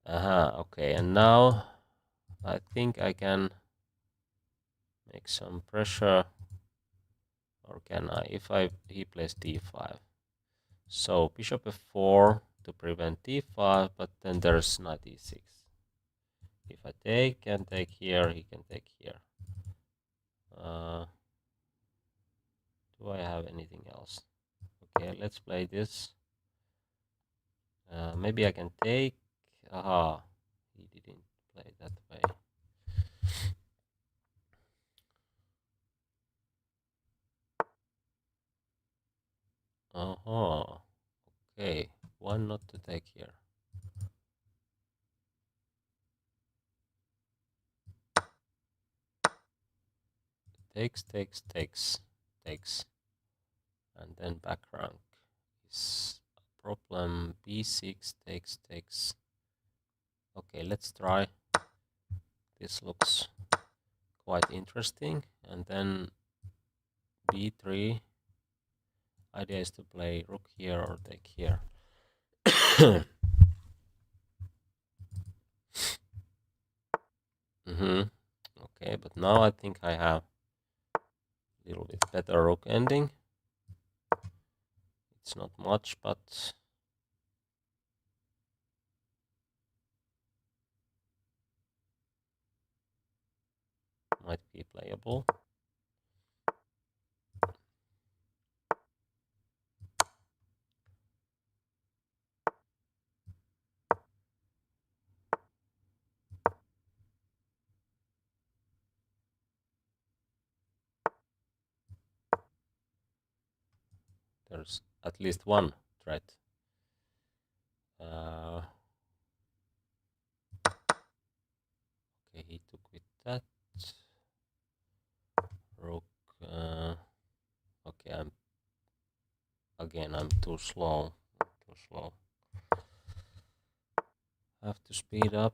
Okay, and now I think I can make some pressure, or can I? If he plays d5, so bishop f4 to prevent d5, but then there's knight e6. If I can take here, he can take here. Do I have anything else? Okay, let's play this. Maybe I can take. Aha, he didn't play that way. Okay, why not to take here? Takes, and then back rank is a problem. B6 takes. Okay, let's try. This looks quite interesting. And then B3. Idea is to play rook here or take here. Okay, but now I think I have a little bit better rook ending. It's not much, but might be playable. There's at least one threat. Okay, he took with that. Rook. Okay, I'm too slow. Have to speed up.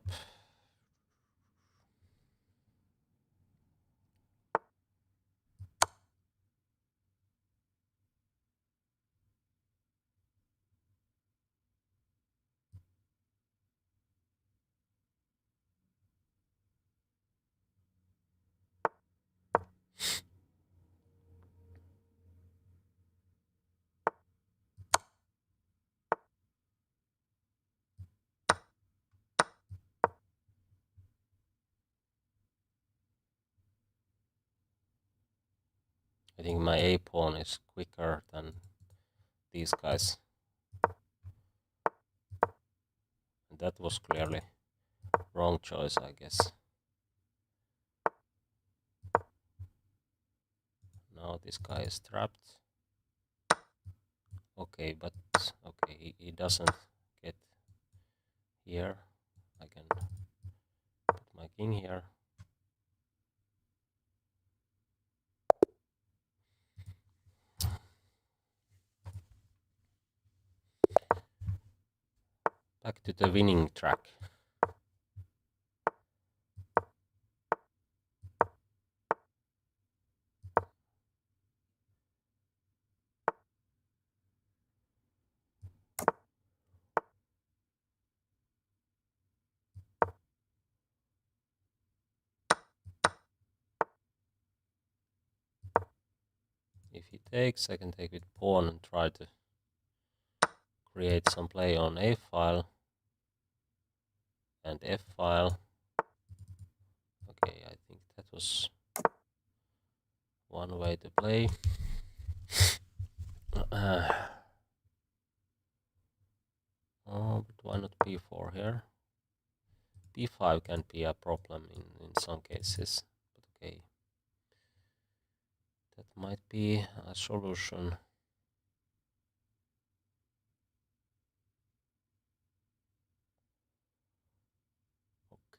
I think my A pawn is quicker than these guys. And that was clearly wrong choice, I guess. Now this guy is trapped. Okay, but okay, he doesn't get here. I can put my king here. Back to the winning track. If he takes, I can take with pawn and try to create some play on A file and F file. Okay, I think that was one way to play. Oh, but why not B4 here? B5 can be a problem in some cases, but okay. That might be a solution.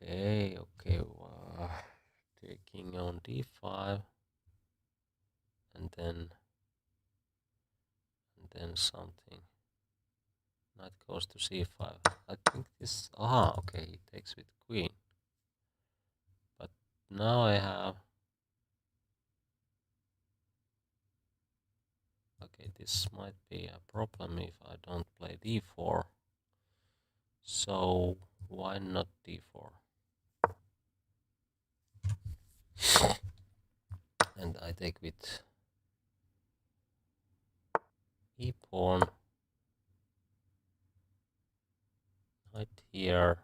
Okay, taking on D5, and then something. Knight goes to C5. I think this. Aha, okay, he takes with queen. But now I have. Okay, this might be a problem if I don't play D4. So why not D4? And I take with E pawn. Knight here.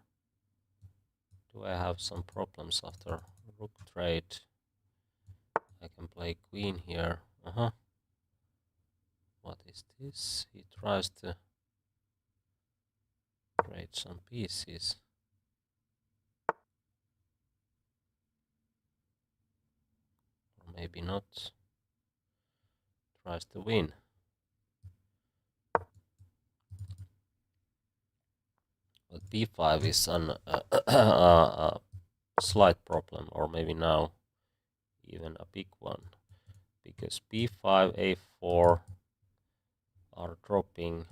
Do I have some problems after rook trade? I can play queen here. What is this? He tries to trade some pieces. Or maybe not. Tries to win. b5 is a slight problem, or maybe now even a big one, because b5, a4 are dropping.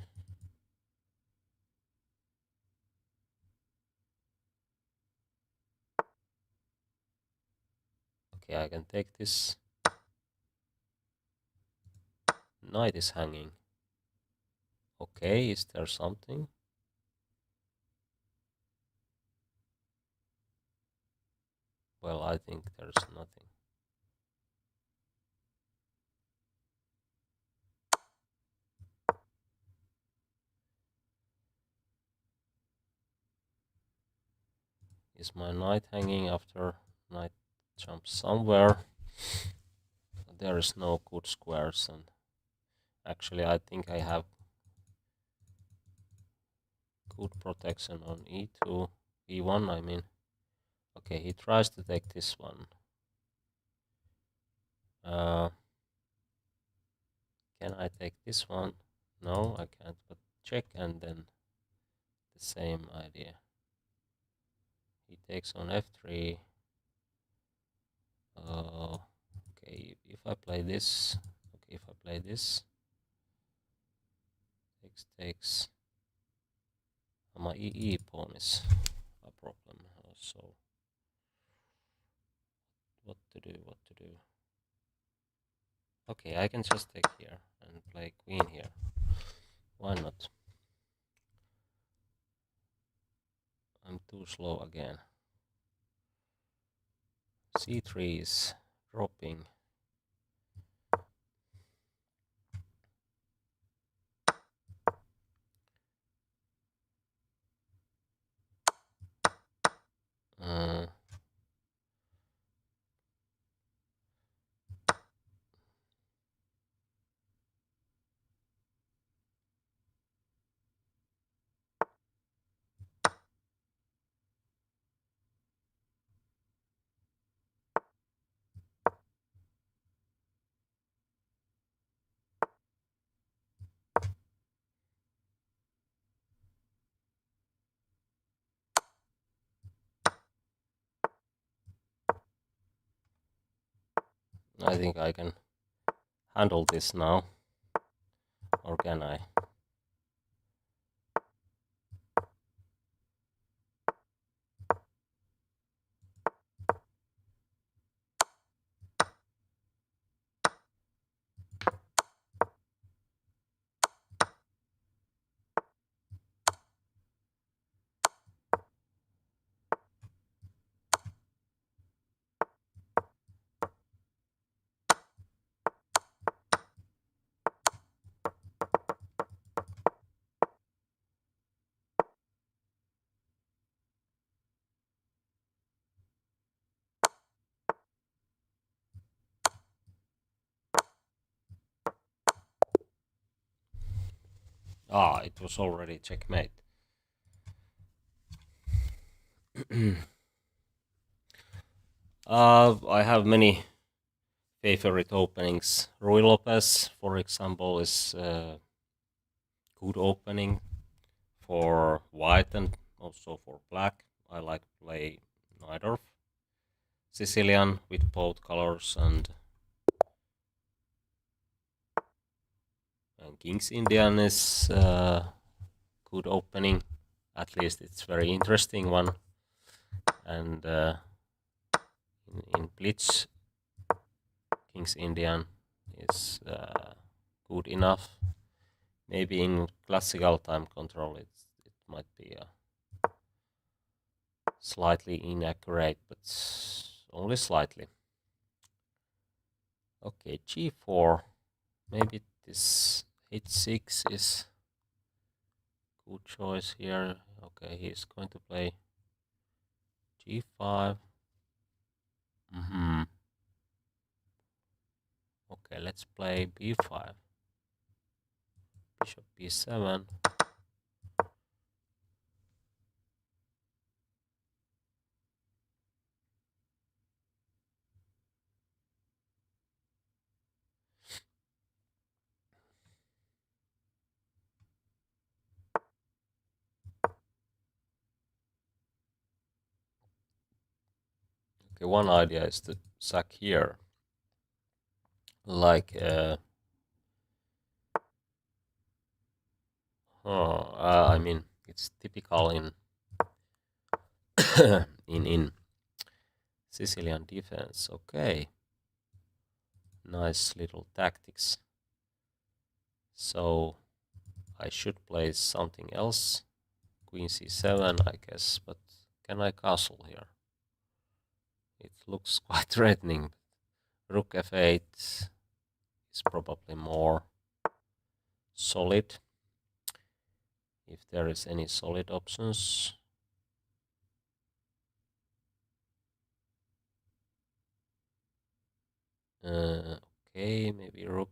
Okay, I can take this. Knight is hanging. Okay, is there something? Well, I think there's nothing. Is my knight hanging after knight jumps somewhere? There is no good squares, and actually I think I have good protection on e2, e1 I mean. Okay, he tries to take this one. Can I take this one? No, I can't, but check and then the same idea. He takes on f3. Okay, if I play this, okay, if I play this, takes, my e pawn is a problem. So what to do? Okay, I can just take here and play queen here. Why not? I'm too slow again. c3 is dropping. I think I can handle this now, or can I? Ah, it was already checkmate. I have many favorite openings. Rui Lopez, for example, is a good opening for white and also for black. I like to play Najdorf. Sicilian with both colors and King's Indian is good opening. At least it's very interesting one. And in Blitz, King's Indian is good enough. Maybe in classical time control it might be slightly inaccurate, but only slightly. Okay, g4. Maybe this h6 is good choice here. Okay, he's going to play g5. Okay, let's play b5. Bishop b7. Okay, one idea is to sack here, like I mean, it's typical in in Sicilian defense. Okay, nice little tactics. So I should play something else. Queen c7, I guess, but can I castle here? It looks quite threatening. Rook f8 is probably more solid, if there is any solid options. Okay, maybe rook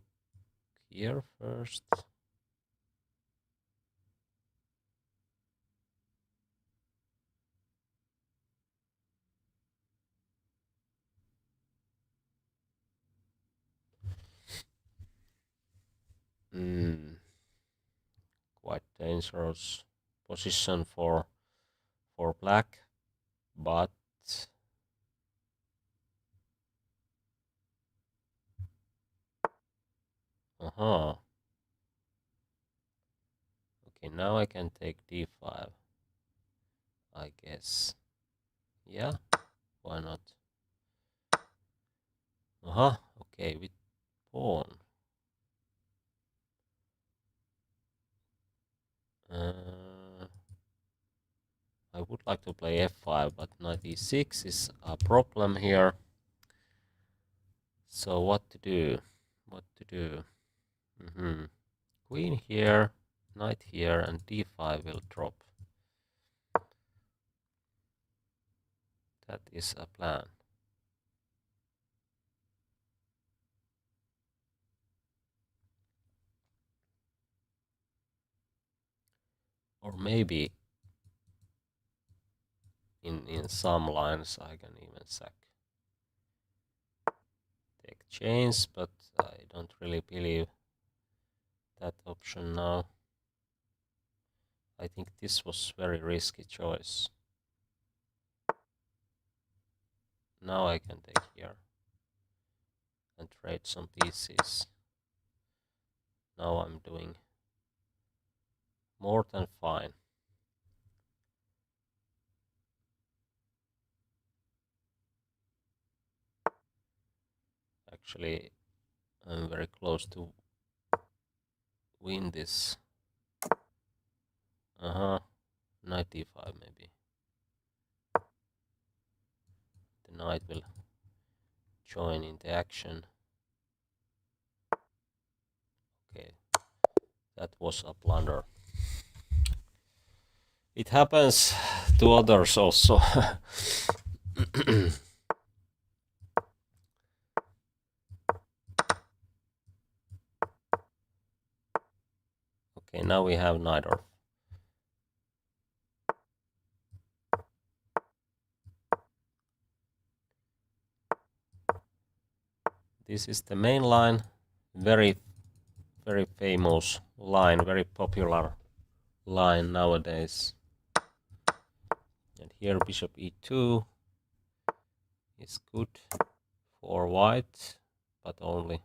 here first. Quite dangerous position for black, but okay, now I can take d5, I guess. Yeah, why not? Okay, with pawn. I would like to play f5, but knight e6 is a problem here. So what to do? What to do? Queen here, knight here, and d5 will drop. That is a plan. Or maybe in some lines I can even sack. Take chains, but I don't really believe that option now. I think this was very risky choice. Now I can take here and trade some pieces. Now I'm doing more than fine. Actually, I'm very close to win this. Knight d5 maybe. The knight will join in the action. Okay, that was a blunder. It happens to others also. Okay, now we have Najdorf. This is the main line, very famous line, very popular line nowadays. And here bishop e2 is good for white, but only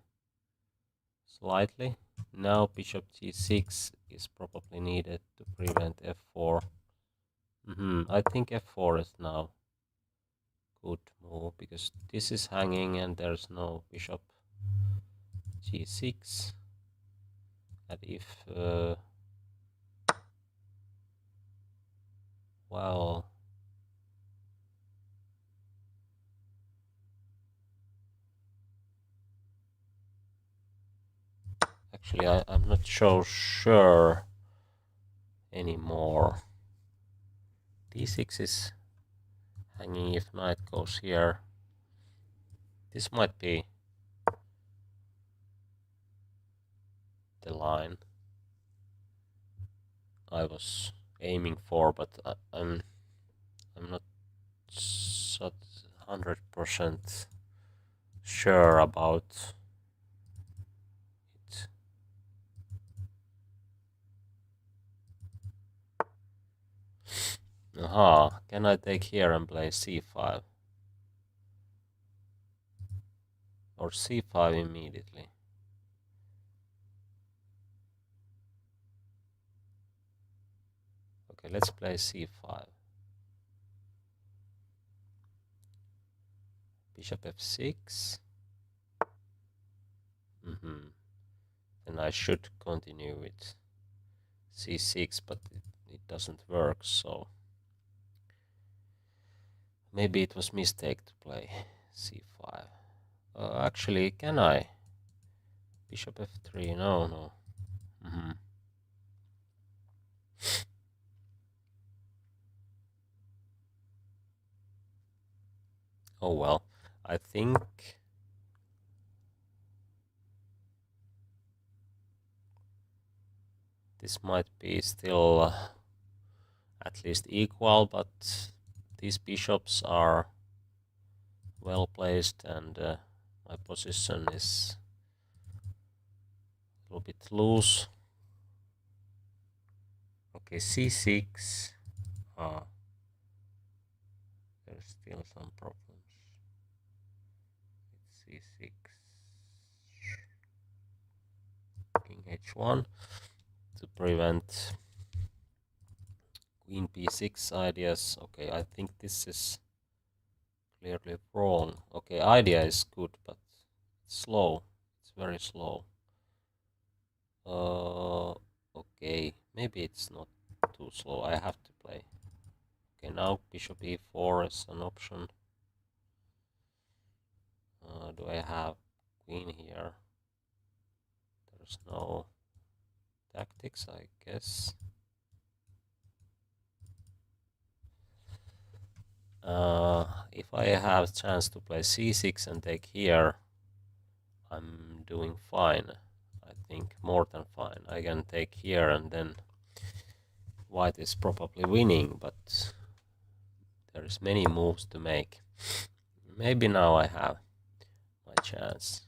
slightly. Now bishop g6 is probably needed to prevent f4. I think f4 is now good move, because this is hanging and there's no bishop. g6, and if well, actually I'm not so sure anymore. d6 is hanging if knight goes here. This might be the line I was aiming for, but I'm not 100% sure about it. Can I take here and play c5? or c5 immediately. Okay, let's play c5. Bishop f6. Then I should continue with c6, but it doesn't work, so maybe it was mistake to play c5. Actually, can I? Bishop f3, no. Oh well, I think this might be still at least equal, but these bishops are well placed and my position is a little bit loose. Okay, c6. There's still some problems. It's c6. King h1 to prevent queen b6 ideas. Okay, I think this is clearly wrong. Okay, idea is good, but it's slow. It's very slow. Okay, maybe it's not too slow. I have to play. Okay, now bishop e4 is an option. Do I have queen here? There's no tactics, I guess. If I have a chance to play c6 and take here, I'm doing fine. I think more than fine. I can take here and then white is probably winning, but there's many moves to make. Maybe now I have my chance.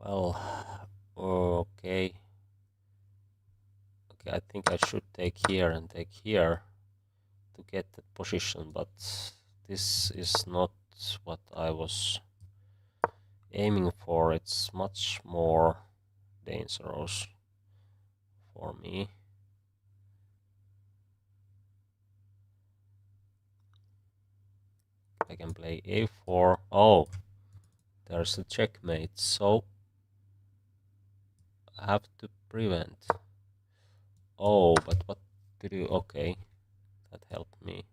Well, okay. Okay, I think I should take here and take here to get that position, but this is not what I was aiming for. It's much more dangerous for me. I can play a4. Oh, there's a checkmate, so I have to prevent. Oh, but what to do? Okay, that helped me.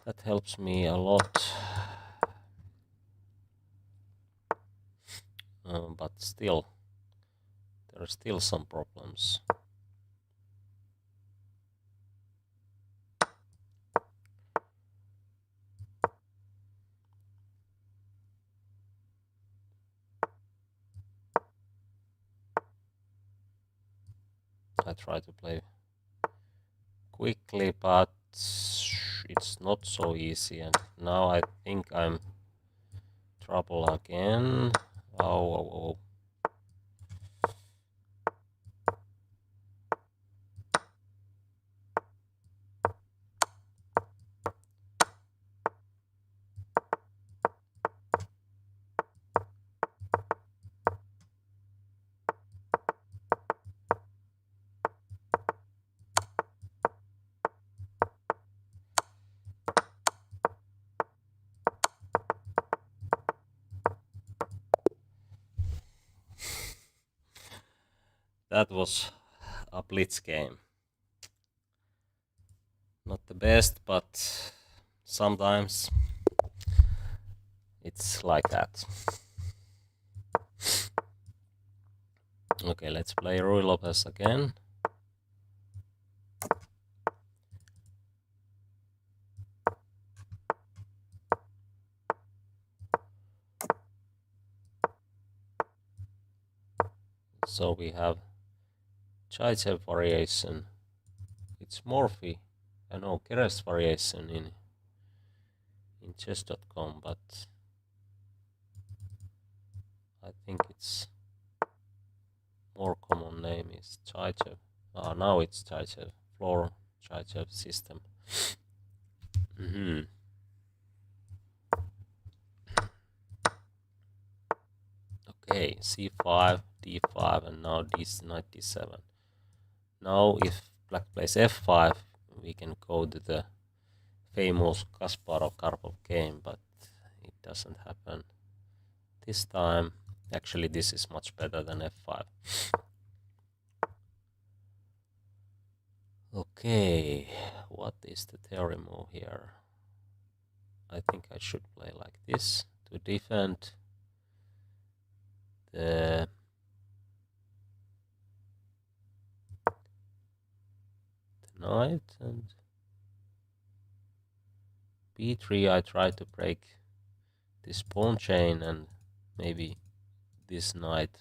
That helps me a lot. But still, there are still some problems. I try to play quickly, but it's not so easy, and now I think I'm trouble again. Oh. That was a Blitz game. Not the best, but sometimes it's like that. Okay, let's play Ruy Lopez again. So we have Zaitsev variation. It's Morphy. No, Keres variation in chess.com, but I think its more common name is Chaichev. Now it's Chaichev, floor Chaichev system. Okay, c5, d5, and now knight d7. Now if black plays f5, we can go to the famous Kasparov-Karpov game, but it doesn't happen this time. Actually, this is much better than f5. Okay, what is the theory move here? I think I should play like this to defend the knight, and b3 I try to break this pawn chain, and maybe this knight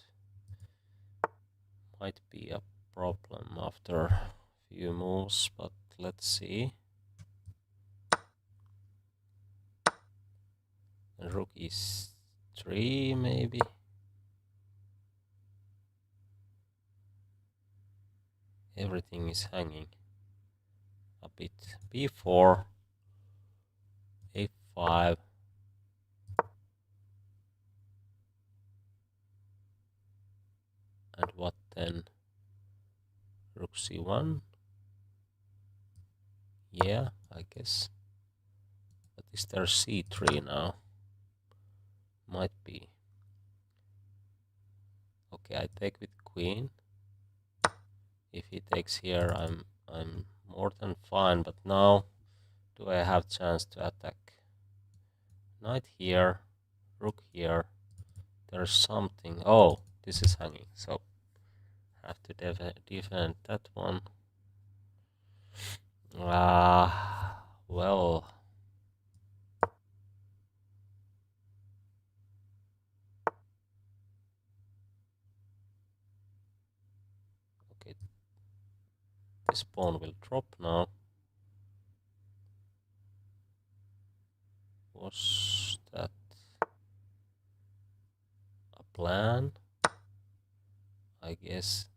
might be a problem after a few moves, but let's see. And rook e3 maybe. Everything is hanging a bit. b4, a5, and what then? Rook c1. Yeah, I guess. But is there c3 now? Might be. Okay, I take with queen. If he takes here, I'm more than fine. But now, do I have chance to attack? Knight here, rook here. There's something. Oh, this is hanging. So have to defend that one. Well. Okay. This pawn will drop now. Was that a plan? I guess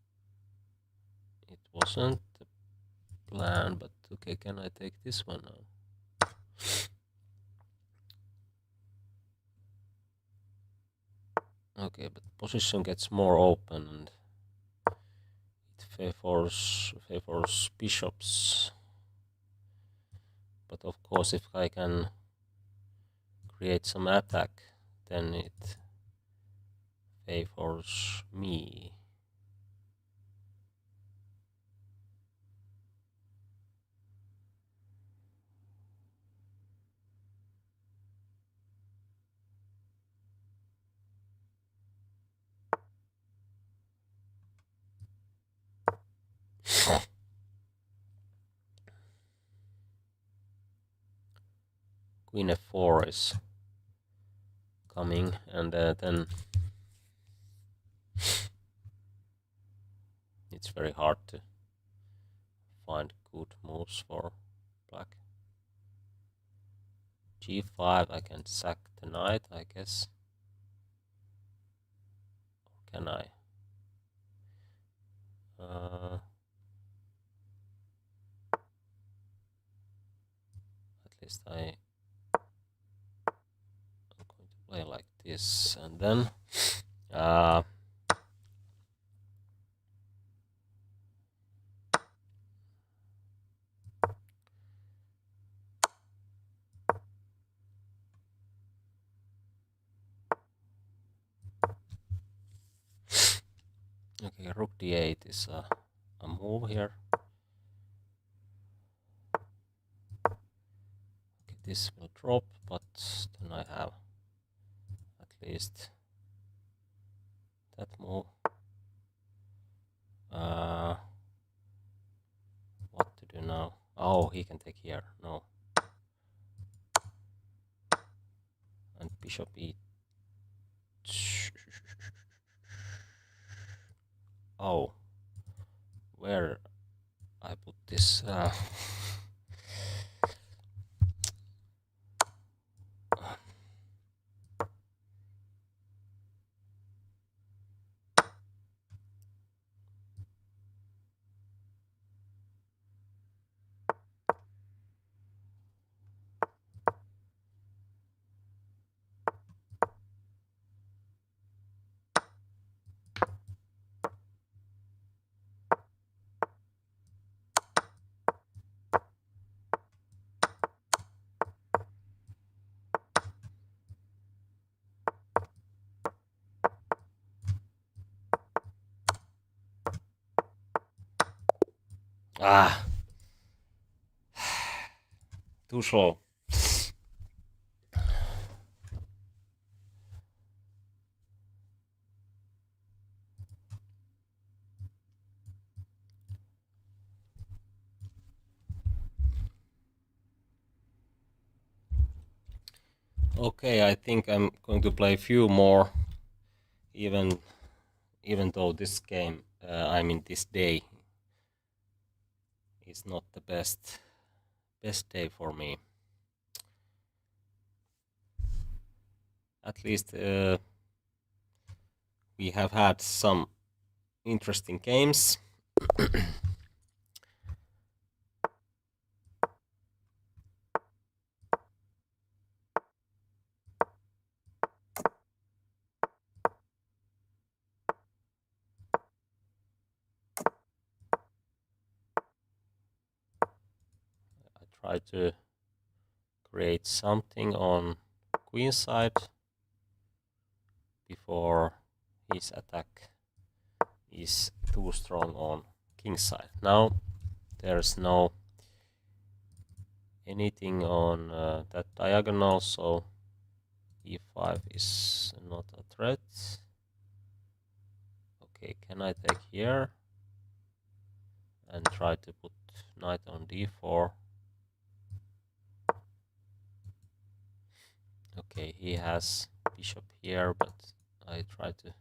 it wasn't a plan, but okay, can I take this one now? Okay, but position gets more open and it favors bishops. But of course, if I can create some attack, then it favors me. Queen f4 is coming, and then it's very hard to find good moves for black. g5, I can sack the knight, I guess. Or can I? At least I'm going to play like this, and then okay, rook d8 is a move here. Okay, this will drop, but then I have at least that move. What to do now? Oh, he can take here. No. And bishop e. Oh, where I put this? Ah, too slow. Okay, I think I'm going to play a few more, even though this game, I mean this day, is not the best day for me. At least we have had some interesting games. I try to create something on queen side before his attack is too strong on king side. Now there's no anything on that diagonal, so e5 is not a threat. Okay, can I take here and try to put knight on d4? Okay, he has bishop here, but I try to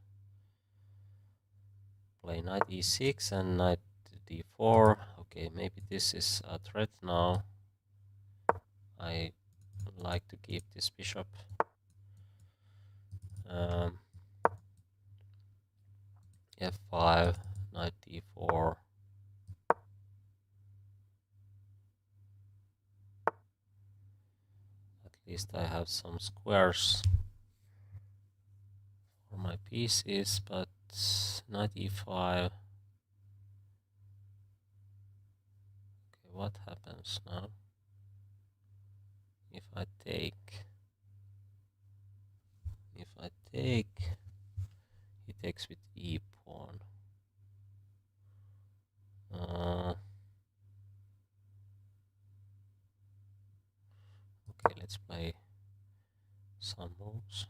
play knight e6 and knight d4. Okay, maybe this is a threat now. I like to keep this bishop. F5, knight d4. At least I have some squares for my pieces, but knight e5. Okay, what happens now? If I take, he takes with e pawn. Okay, let's play some moves.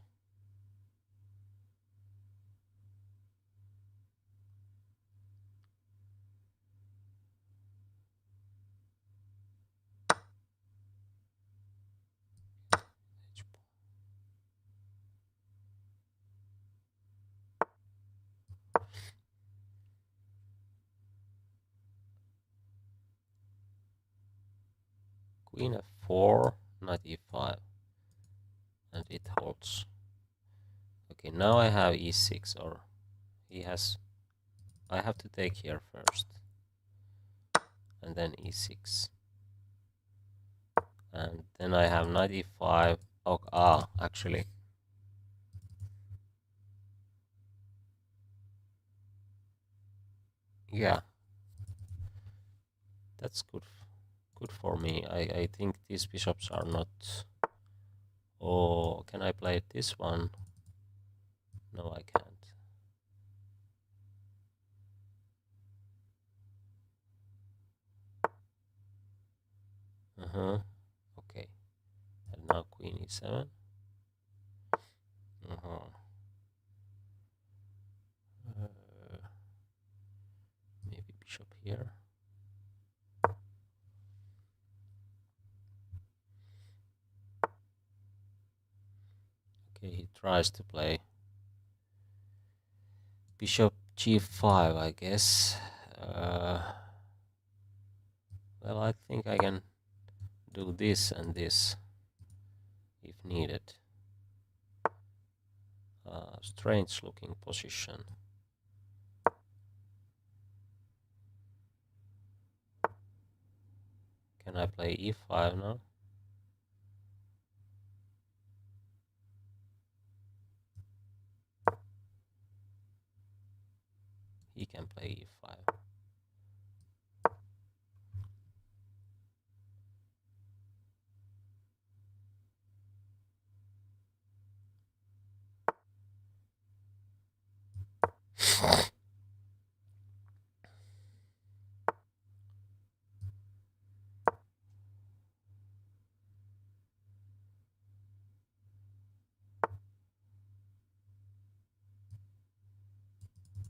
Queen f4, knight e5, and it holds. Okay, now I have e6, or he has. I have to take here first, and then e6, and then I have knight e5. Oh, actually, yeah, that's good for me. I think these bishops are not. Oh, can I play this one? No, I can't. Okay, and now queen e7. Maybe bishop here. Okay, he tries to play bishop g5, I guess. Well, I think I can do this and this if needed. Strange looking position. Can I play e5 now? He can play e5.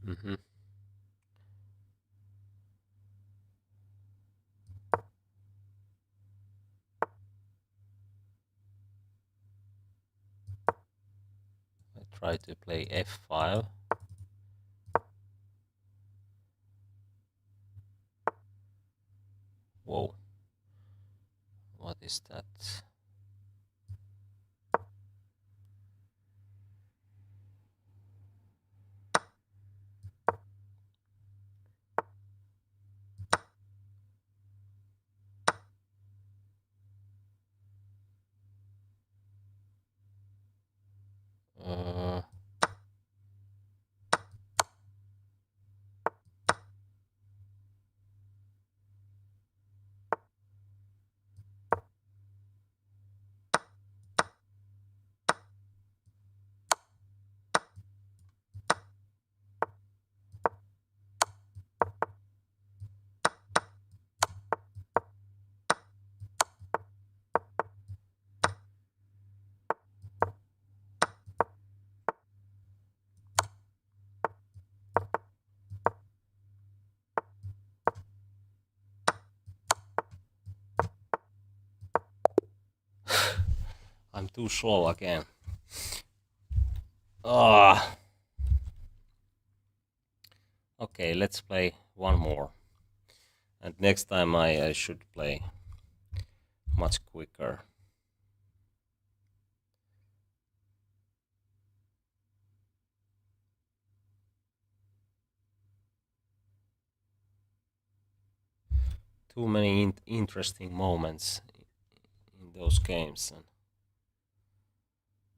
Mm-hmm. I try to play f5. Whoa. What is that? Uh, I'm too slow again. Ah. Okay, let's play one more. And next time I should play much quicker. Too many interesting moments in those games, and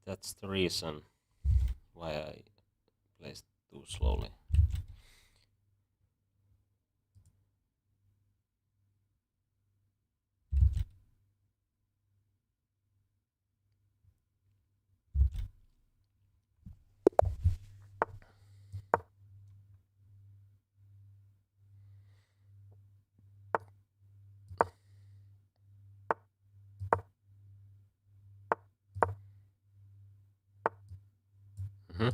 that's the reason why I play too slowly. Mm-hmm.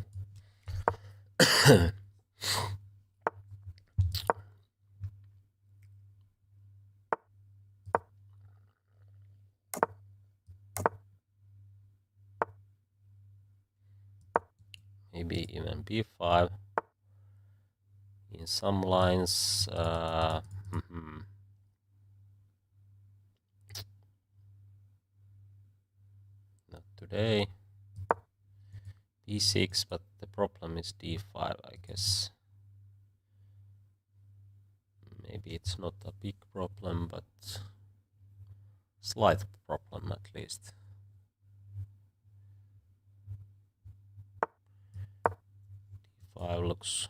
Maybe even b5 in some lines. Not today. b6, but the problem is d5, I guess. Maybe it's not a big problem, but slight problem at least. d5 looks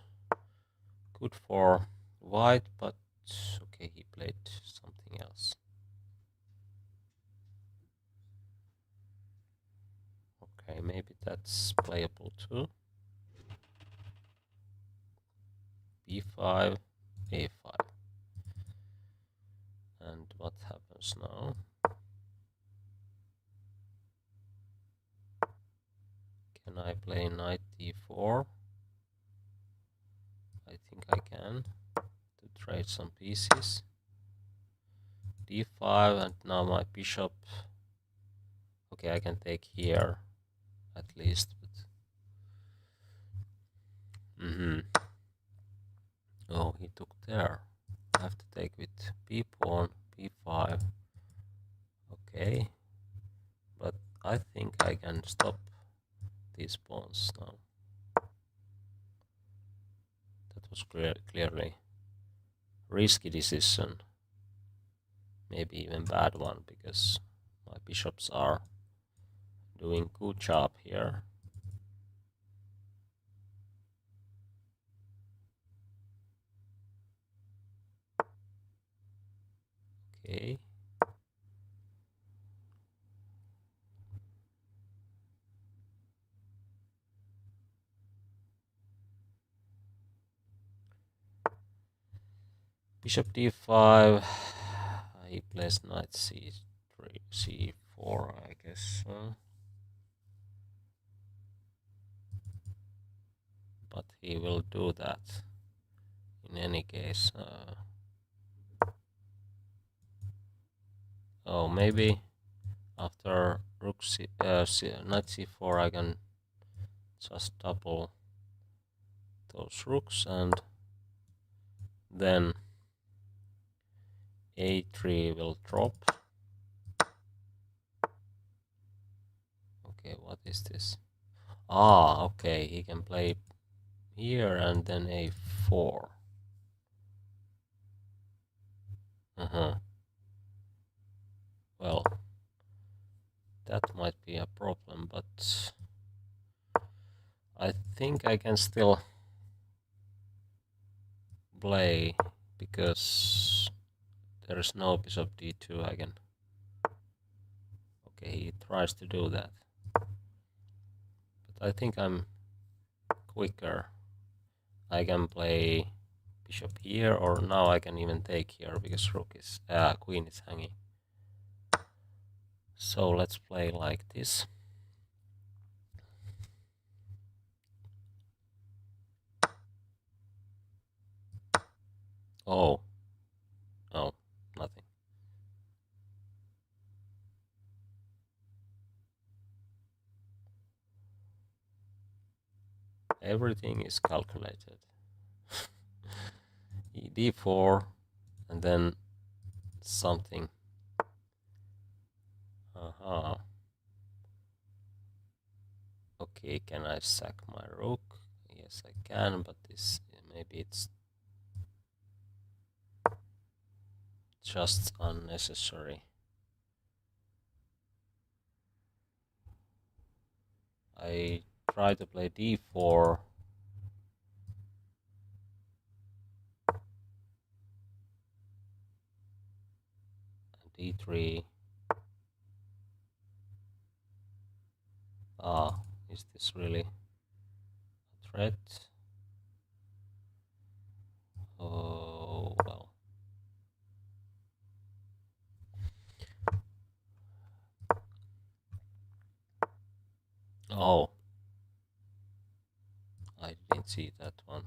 good for white, but okay, he played something else. Okay, maybe that's playable too. b5, a5. And what happens now? Can I play knight d4? I think I can, to trade some pieces. d5, and now my bishop. Okay, I can take here at least. But oh, he took there. I have to take with b pawn, b5. Okay, but I think I can stop these pawns now. That was clearly risky decision. Maybe even bad one, because my bishops are doing good job here. Okay. Bishop d5. He plays knight c3, c4, I guess. but he will do that in any case. Oh, maybe after rook knight c4 I can just double those rooks, and then a3 will drop. Okay, what is this? Ah, okay, he can play here and then a4. Well, that might be a problem, but I think I can still play because there is no bishop d2. I can. Okay, he tries to do that, but I think I'm quicker. I can play bishop here, or now I can even take here because queen is hanging. So let's play like this. Oh, no, nothing. Everything is calculated. d4 and then something. Okay, can I sack my rook? Yes, I can, but this maybe it's just unnecessary. I try to play d4. And d3. Ah, is this really a threat? Oh, well. Oh, I didn't see that one.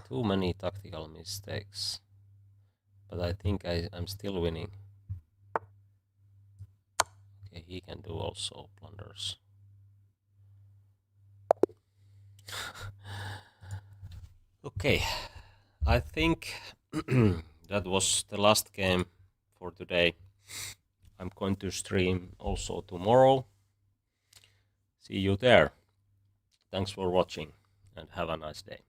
Too many tactical mistakes. But I think I'm still winning. Okay, he can do also blunders. Okay, I think that was the last game for today. I'm going to stream also tomorrow. See you there. Thanks for watching and have a nice day.